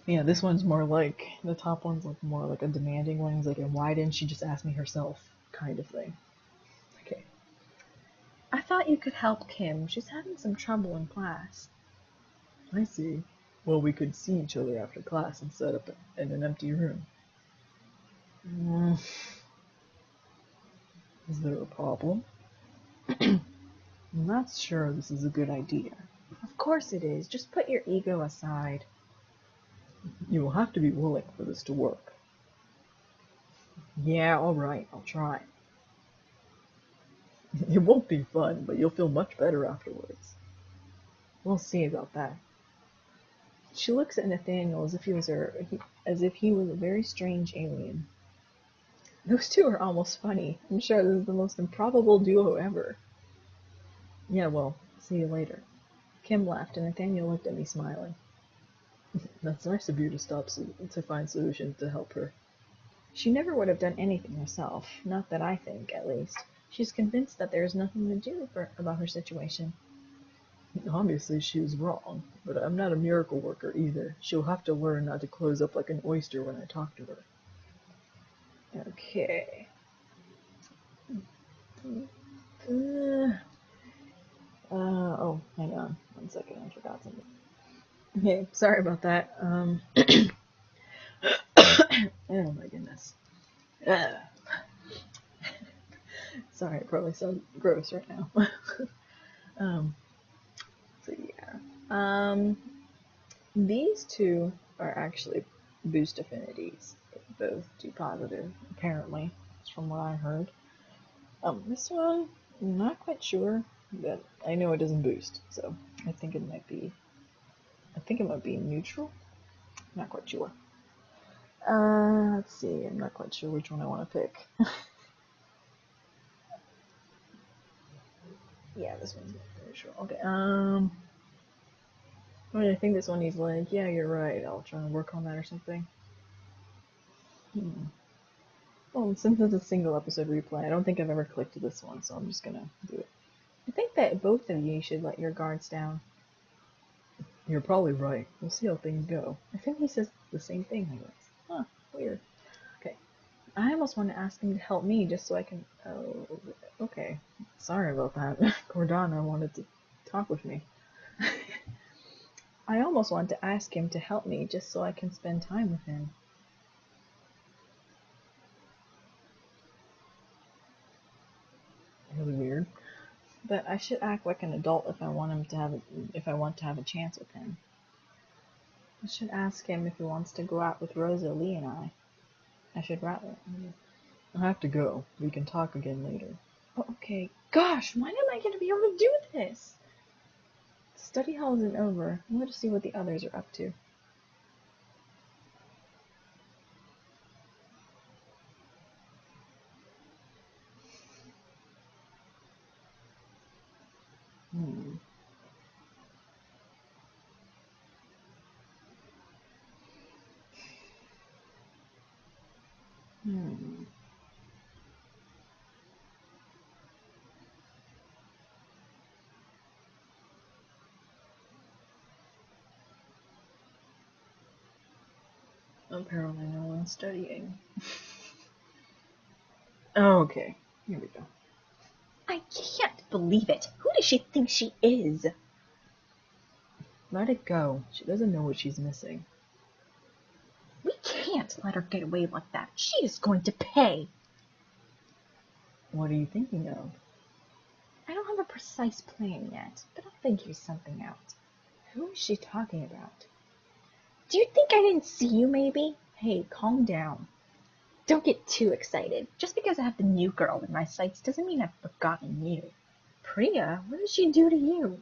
Yeah, this one's more like, the top one's like more like a demanding one. He's like, and why didn't she just ask me herself? Kind of thing. Okay. I thought you could help Kim. She's having some trouble in class. I see. Well, we could see each other after class and set up in an empty room. Is there a problem? I'm not sure this is a good idea. Of course it is. Just put your ego aside. You will have to be willing for this to work. Yeah, alright, I'll try. It won't be fun, but you'll feel much better afterwards. We'll see about that. She looks at Nathaniel as if he was a very strange alien. Those two are almost funny. I'm sure this is the most improbable duo ever. Yeah, well, see you later. Kim laughed, and Nathaniel looked at me smiling. That's nice of you to find solutions to help her. She never would have done anything herself, not that I think, at least. She's convinced that there is nothing to do about her situation. Obviously she was wrong, but I'm not a miracle worker either. She'll have to learn not to close up like an oyster when I talk to her. Okay. Oh, hang on. 1 second, I forgot something. Okay, sorry about that. Oh my goodness. Sorry, I probably sound gross right now. um, so yeah. These two are actually boost affinities. They both do positive, apparently. That's from what I heard. This one, I'm not quite sure, but I know it doesn't boost, so I think it might be neutral. Not quite sure. Let's see. I'm not quite sure which one I want to pick. Yeah, this one's neutral. Okay. I think this one needs like, yeah, you're right. I'll try and work on that or something. Well, since it's a single episode replay, I don't think I've ever clicked this one, so I'm just gonna do it. I think that both of you should let your guards down. You're probably right. We'll see how things go. I think he says the same thing, I guess. Huh, weird. Okay. I almost want to ask him to help me just so I can... Oh, okay. Sorry about that. Cordana wanted to talk with me. I almost want to ask him to help me just so I can spend time with him. Really weird. But I should act like an adult if I want to have a chance with him. I should ask him if he wants to go out with Rosalie and I. I should rather. I have to go. We can talk again later. Oh, okay. Gosh, when am I going to be able to do this? The study hall isn't over. I'm going to see what the others are up to. Hmm. Apparently no one's studying. Oh, okay. Here we go. I can't believe it. Who does she think she is? Let it go. She doesn't know what she's missing. We can't let her get away like that. She is going to pay. What are you thinking of? I don't have a precise plan yet, but I'll figure something out. Who is she talking about? Do you think I didn't see you, maybe? Hey, calm down. Don't get too excited. Just because I have the new girl in my sights doesn't mean I've forgotten you. Priya, what did she do to you?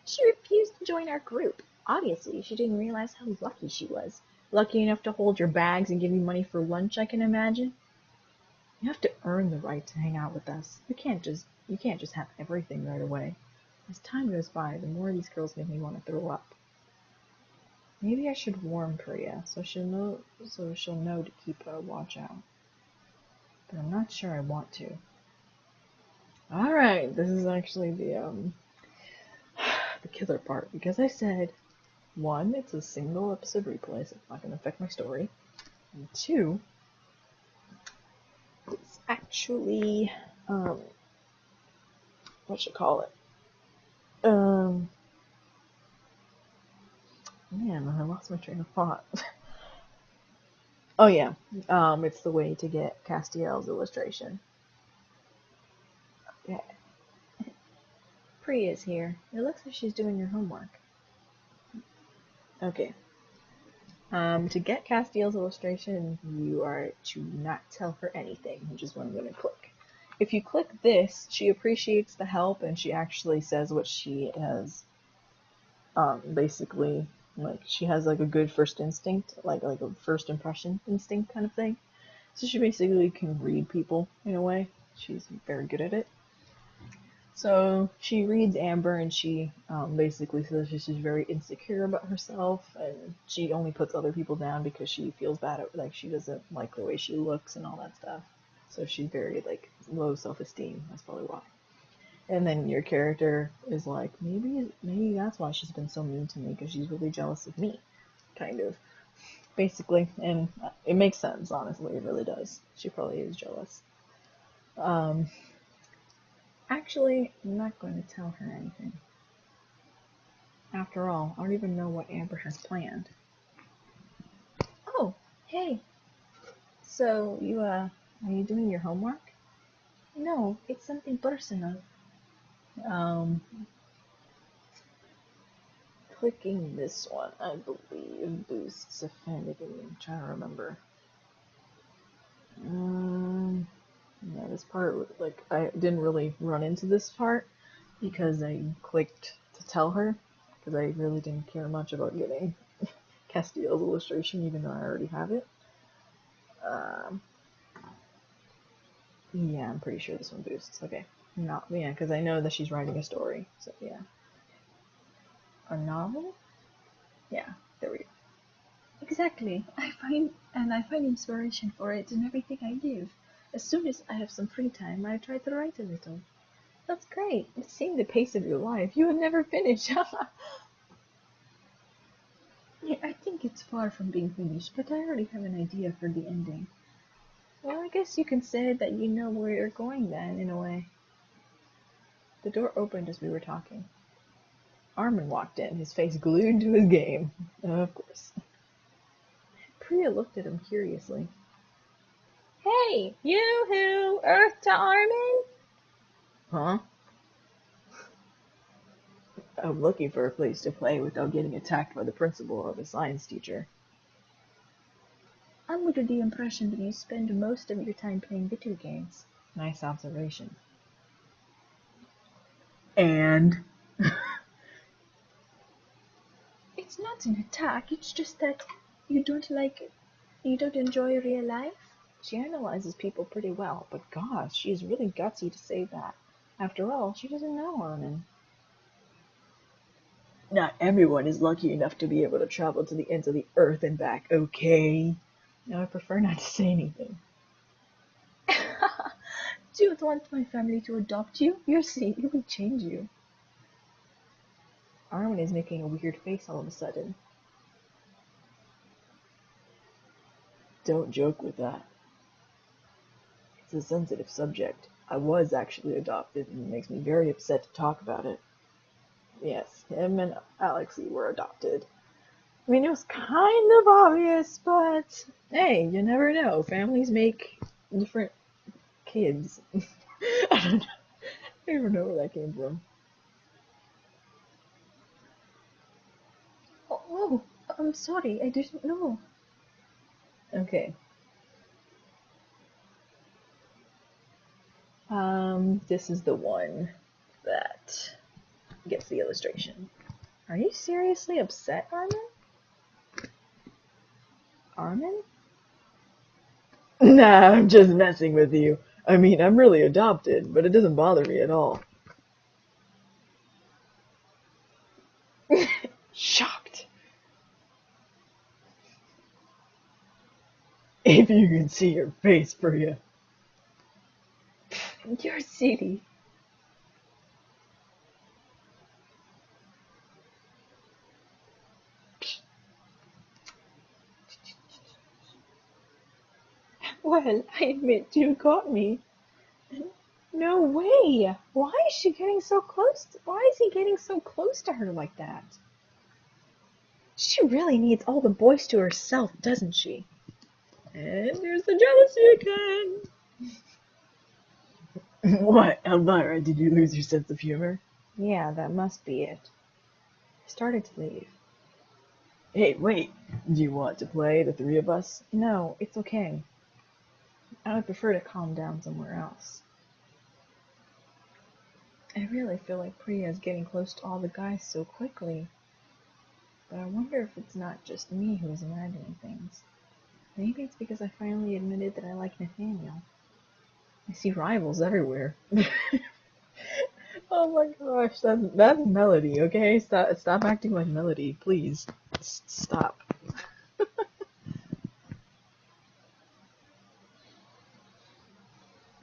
She refused to join our group. Obviously, she didn't realize how lucky she was. Lucky enough to hold your bags and give you money for lunch, I can imagine. You have to earn the right to hang out with us. You can't just have everything right away. As time goes by, the more these girls make me want to throw up. Maybe I should warn Priya so she'll know to keep a watch out. But I'm not sure I want to. Alright, this is actually the killer part, because I said, 1, it's a single episode replay, so it's not gonna affect my story. And 2, it's actually what should I call it? Man, I lost my train of thought. Oh yeah, it's the way to get Castiel's illustration. Okay. Priya's here. It looks like she's doing her homework. Okay. To get Castiel's illustration, you are to not tell her anything, which is what I'm going to click. If you click this, she appreciates the help, and she actually says what she has, basically, like, she has, like, a good first instinct, like a first impression instinct kind of thing. So she basically can read people, in a way. She's very good at it. So she reads Amber and she basically says she's very insecure about herself and she only puts other people down because she feels bad, like she doesn't like the way she looks and all that stuff. So she's very like low self-esteem. That's probably why. And then your character is like, maybe that's why she's been so mean to me because she's really jealous of me, kind of, basically. And it makes sense, honestly, it really does. She probably is jealous. Actually, I'm not going to tell her anything. After all, I don't even know what Amber has planned. Oh, hey. So are you doing your homework? No, it's something personal. Um, Clicking this one, I believe, boosts affinity. I'm trying to remember. Yeah, this part, like, I didn't really run into this part because I clicked to tell her because I really didn't care much about getting Castiel's illustration, even though I already have it. Yeah, I'm pretty sure this one boosts. Okay. Not, yeah, because I know that she's writing a story, so yeah. A novel? Yeah, there we go. Exactly. I find inspiration for it in everything I do. As soon as I have some free time, I try to write a little. That's great. Seeing the pace of your life, you would never finish. Yeah, I think it's far from being finished, but I already have an idea for the ending. Well, I guess you can say that you know where you're going then, in a way. The door opened as we were talking. Armin walked in, his face glued to his game. Of course. Priya looked at him curiously. Hey, you-hoo, Earth to Armin? Huh? I'm looking for a place to play without getting attacked by the principal or the science teacher. I'm under the impression that you spend most of your time playing video games. Nice observation. And? It's not an attack, it's just that you don't enjoy real life? She analyzes people pretty well, but gosh, she is really gutsy to say that. After all, she doesn't know Armin. Not everyone is lucky enough to be able to travel to the ends of the earth and back, okay? No, I prefer not to say anything. Do you want my family to adopt you? You'll see, it will change you. Armin is making a weird face all of a sudden. Don't joke with that. It's a sensitive subject. I was actually adopted, and it makes me very upset to talk about it. Yes, him and Alexei were adopted. I mean, it was kind of obvious, but hey, you never know. Families make different kids. I don't know where that came from. Oh, I'm sorry, I didn't know. Okay. This is the one that gets the illustration. Are you seriously upset, Armin? Armin? Nah, I'm just messing with you. I mean, I'm really adopted, but it doesn't bother me at all. Shocked. If you can see your face, Priya. You're silly. Well, I admit you got me. No way! Why is she getting so close? Why is he getting so close to her like that? She really needs all the boys to herself, doesn't she? And there's the jealousy again. What, Elvira, did you lose your sense of humor? Yeah, that must be it. I started to leave. Hey, wait. Do you want to play, the three of us? No, it's okay. I would prefer to calm down somewhere else. I really feel like Priya is getting close to all the guys so quickly. But I wonder if it's not just me who is imagining things. Maybe it's because I finally admitted that I like Nathaniel. I see rivals everywhere. Oh my gosh, that's Melody, okay? Stop acting like Melody, please. Stop.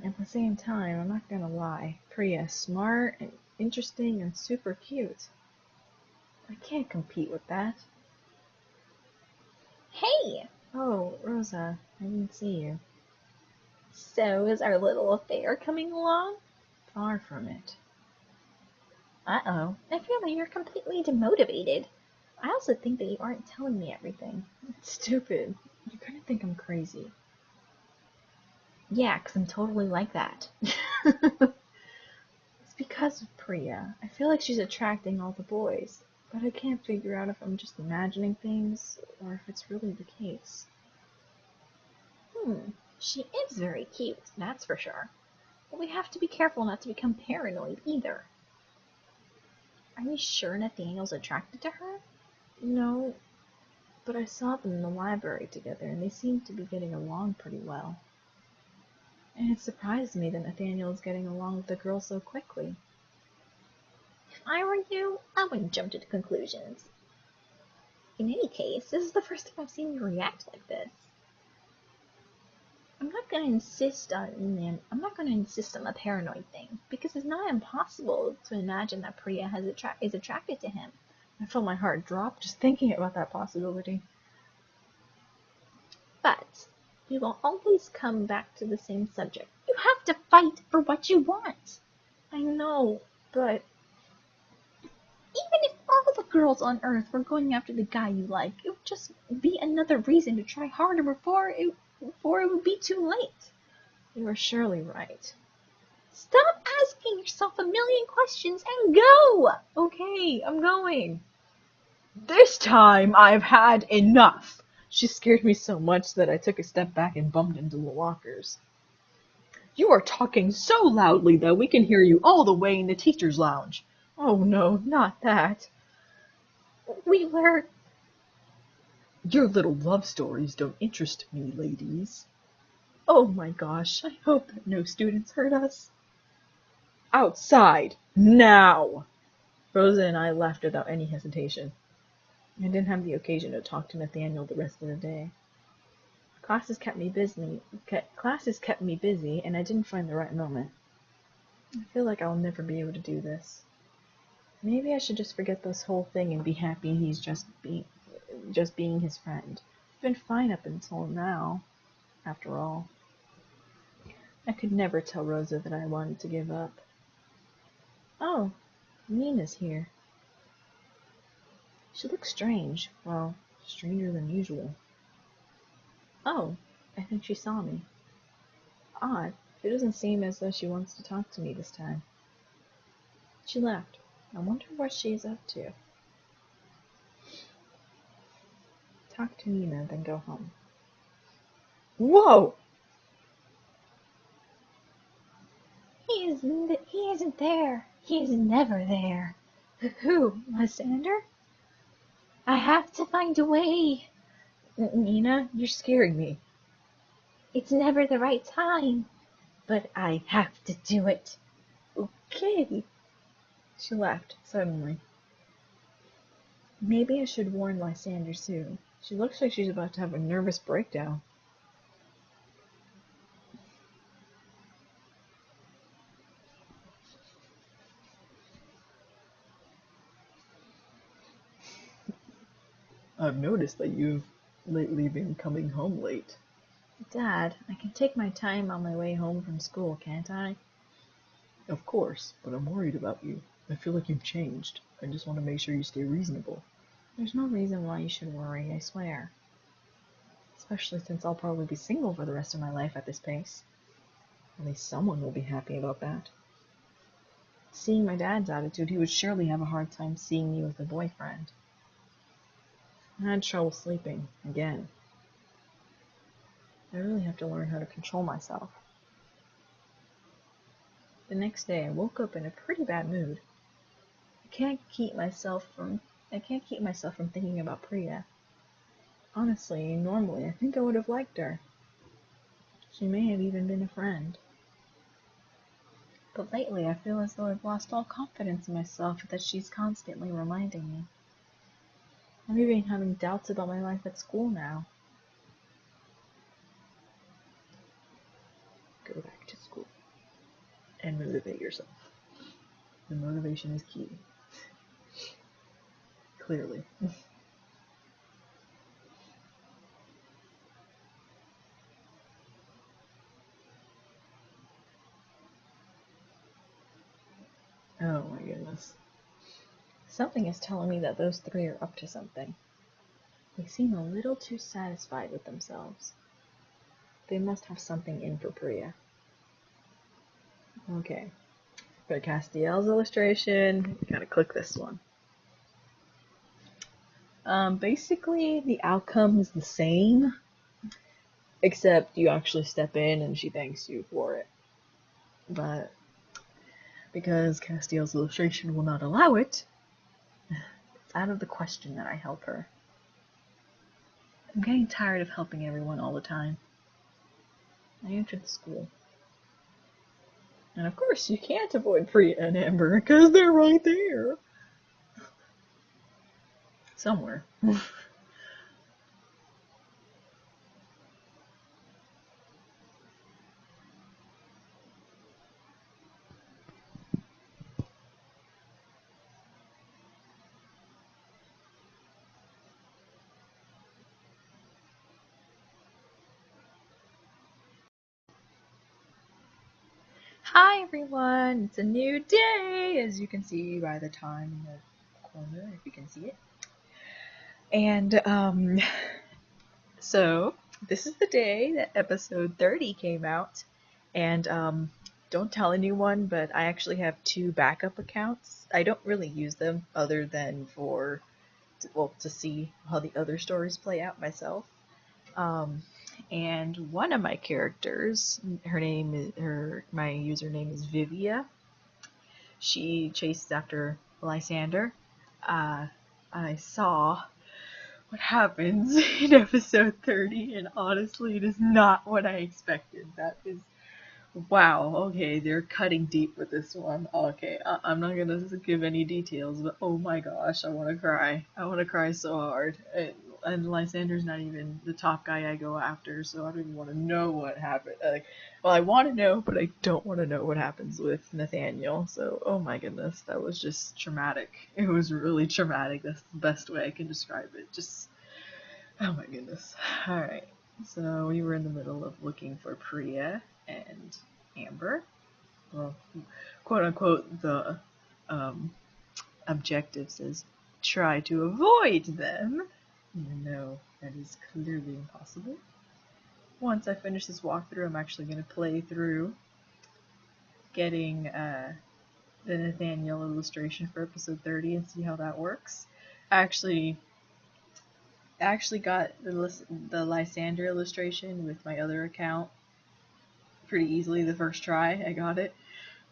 At the same time, I'm not gonna lie. Priya, smart and interesting and super cute. I can't compete with that. Hey! Oh, Rosa, I didn't see you. So is our little affair coming along? Far from it. Uh-oh. I feel like you're completely demotivated. I also think that you aren't telling me everything. It's stupid. You're gonna think I'm crazy. Yeah, 'cause I'm totally like that. It's because of Priya. I feel like she's attracting all the boys, but I can't figure out if I'm just imagining things or if it's really the case. She is very cute, that's for sure. But we have to be careful not to become paranoid either. Are you sure Nathaniel's attracted to her? No, but I saw them in the library together and they seemed to be getting along pretty well. And it surprised me that Nathaniel is getting along with the girl so quickly. If I were you, I wouldn't jump to conclusions. In any case, this is the first time I've seen you react like this. I'm not going to insist on the paranoid thing, because it's not impossible to imagine that Priya is attracted to him. I felt my heart drop just thinking about that possibility. But we will always come back to the same subject. You have to fight for what you want. I know, but Even if all the girls on Earth were going after the guy you like, it would just be another reason to try harder before it would be too late. you are surely right. Stop asking yourself a million questions and go! Okay, I'm going. This time I've had enough. She scared me so much that I took a step back and bumped into the lockers. You are talking so loudly that we can hear you all the way in the teacher's lounge. Oh no, not that. We were... Your little love stories don't interest me, ladies. Oh my gosh, I hope that no students heard us. Outside, now! Rosa and I left without any hesitation. I didn't have the occasion to talk to Nathaniel the rest of the day. Classes kept me busy, and I didn't find the right moment. I feel like I'll never be able to do this. Maybe I should just forget this whole thing and be happy he's just being his friend. It's been fine up until now, after all. I could never tell Rosa that I wanted to give up. Oh, Nina's here. She looks strange. Well, stranger than usual. Oh, I think she saw me. Odd. It doesn't seem as though she wants to talk to me this time. She left. I wonder what she's up to. Talk to Nina, then go home. Whoa! He isn't there. He is never there. Who? Lysander? I have to find a way. Nina, you're scaring me. It's never the right time, but I have to do it. Okay. She left suddenly. Maybe I should warn Lysander soon. She looks like she's about to have a nervous breakdown. I've noticed that you've lately been coming home late. Dad, I can take my time on my way home from school, can't I? Of course, but I'm worried about you. I feel like you've changed. I just want to make sure you stay reasonable. There's no reason why you should worry, I swear. Especially since I'll probably be single for the rest of my life at this pace. At least someone will be happy about that. Seeing my dad's attitude, he would surely have a hard time seeing me with a boyfriend. I had trouble sleeping, again. I really have to learn how to control myself. The next day, I woke up in a pretty bad mood. I can't keep myself from thinking about Priya. Honestly, normally, I think I would have liked her. She may have even been a friend. But lately I feel as though I've lost all confidence in myself that she's constantly reminding me. I'm even having doubts about my life at school now. Go back to school and motivate yourself. The motivation is key. Clearly. Oh my goodness. Something is telling me that those three are up to something. They seem a little too satisfied with themselves. They must have something in for Priya. Okay. For Castiel's illustration, you gotta click this one. Basically, the outcome is the same, except you actually step in and she thanks you for it. But because Castiel's illustration will not allow it, it's out of the question that I help her. I'm getting tired of helping everyone all the time. I entered the school. And of course, you can't avoid Priya and Amber because they're right there. Somewhere. Hi everyone, it's a new day, as you can see by the time in the corner, if you can see it. And so this is the day that episode 30 came out, and don't tell anyone, but I actually have 2 backup accounts. I don't really use them other than to see how the other stories play out myself. And one of my characters, my username is Vivia. She chases after Lysander. I saw what happens in episode 30, and honestly, it is not what I expected. That is, wow, okay, they're cutting deep with this one. Okay, I'm not gonna give any details, but oh my gosh, I want to cry. I want to cry so hard. And Lysander's not even the top guy I go after, so I don't even want to know what happened. Well, I want to know, but I don't want to know what happens with Nathaniel. So, oh my goodness, that was just traumatic. It was really traumatic. That's the best way I can describe it. Just, oh my goodness. Alright, so we were in the middle of looking for Priya and Amber. Well, quote unquote, the objective says try to avoid them, even though that is clearly impossible. Once I finish this walkthrough, I'm actually going to play through getting the Nathaniel illustration for episode 30 and see how that works. I actually got the Lysander illustration with my other account pretty easily the first try. I got it.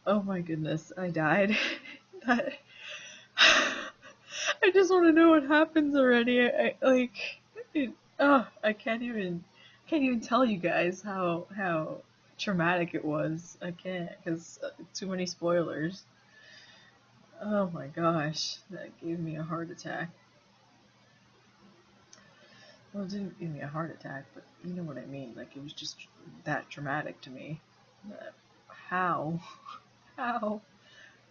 Oh my goodness, I died. I just want to know what happens already. I can't even tell you guys how traumatic it was. I can't, because too many spoilers. Oh my gosh, that gave me a heart attack. Well, it didn't give me a heart attack, but you know what I mean. Like, it was just that traumatic to me. How? How?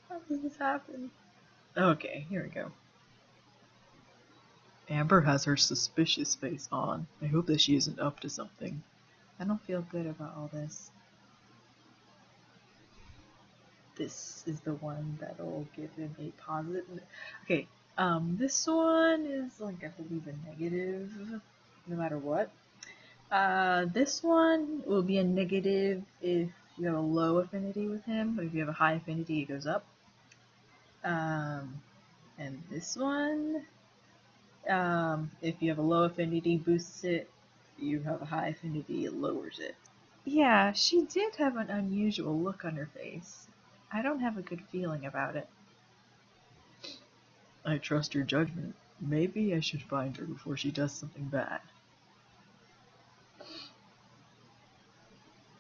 How does this happen? Okay, here we go. Amber has her suspicious face on. I hope that she isn't up to something. I don't feel good about all this. This is the one that'll give him a positive. Okay, this one is like, I believe, a negative, no matter what. This one will be a negative if you have a low affinity with him, but if you have a high affinity, it goes up. And this one, if you have a low affinity, boosts it. If you have a high affinity, it lowers it. Yeah, she did have an unusual look on her face. I don't have a good feeling about it. I trust your judgment. Maybe I should find her before she does something bad.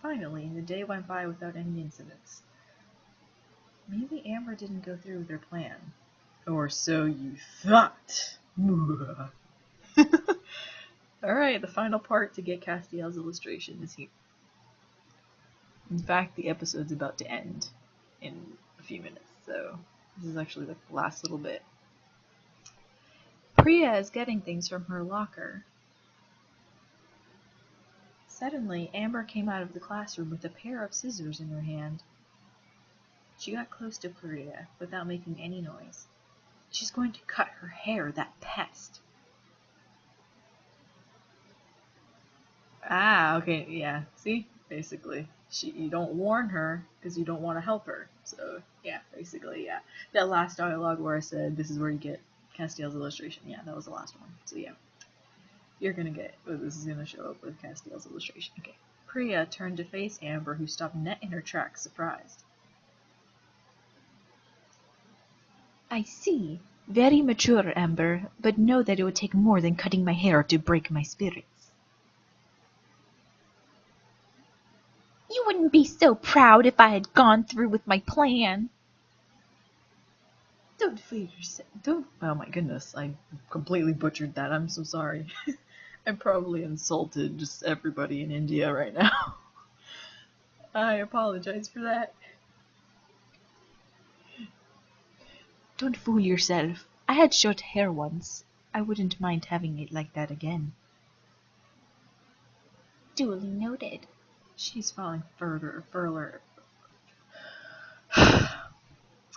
Finally, the day went by without any incidents. Maybe Amber didn't go through with her plan. Or so you thought. Alright, the final part to get Castiel's illustration is here. In fact, the episode's about to end in a few minutes, so this is actually the last little bit. Priya is getting things from her locker. Suddenly, Amber came out of the classroom with a pair of scissors in her hand. She got close to Priya without making any noise. She's going to cut her hair, that pest. Ah, okay, yeah, see? Basically. You don't warn her because you don't want to help her. So, yeah, basically, yeah. That last dialogue where I said, this is where you get Castiel's illustration. Yeah, that was the last one. So, yeah. You're gonna get, this is gonna show up with Castiel's illustration. Okay. Priya turned to face Amber, who stopped net in her tracks, surprised. I see. Very mature, Amber, but know that it would take more than cutting my hair to break my spirits. You wouldn't be so proud if I had gone through with my plan. Don't fool yourself. Don't. Oh my goodness, I completely butchered that. I'm so sorry. I probably insulted just everybody in India right now. I apologize for that. Don't fool yourself. I had short hair once. I wouldn't mind having it like that again. Duly noted. She's falling further.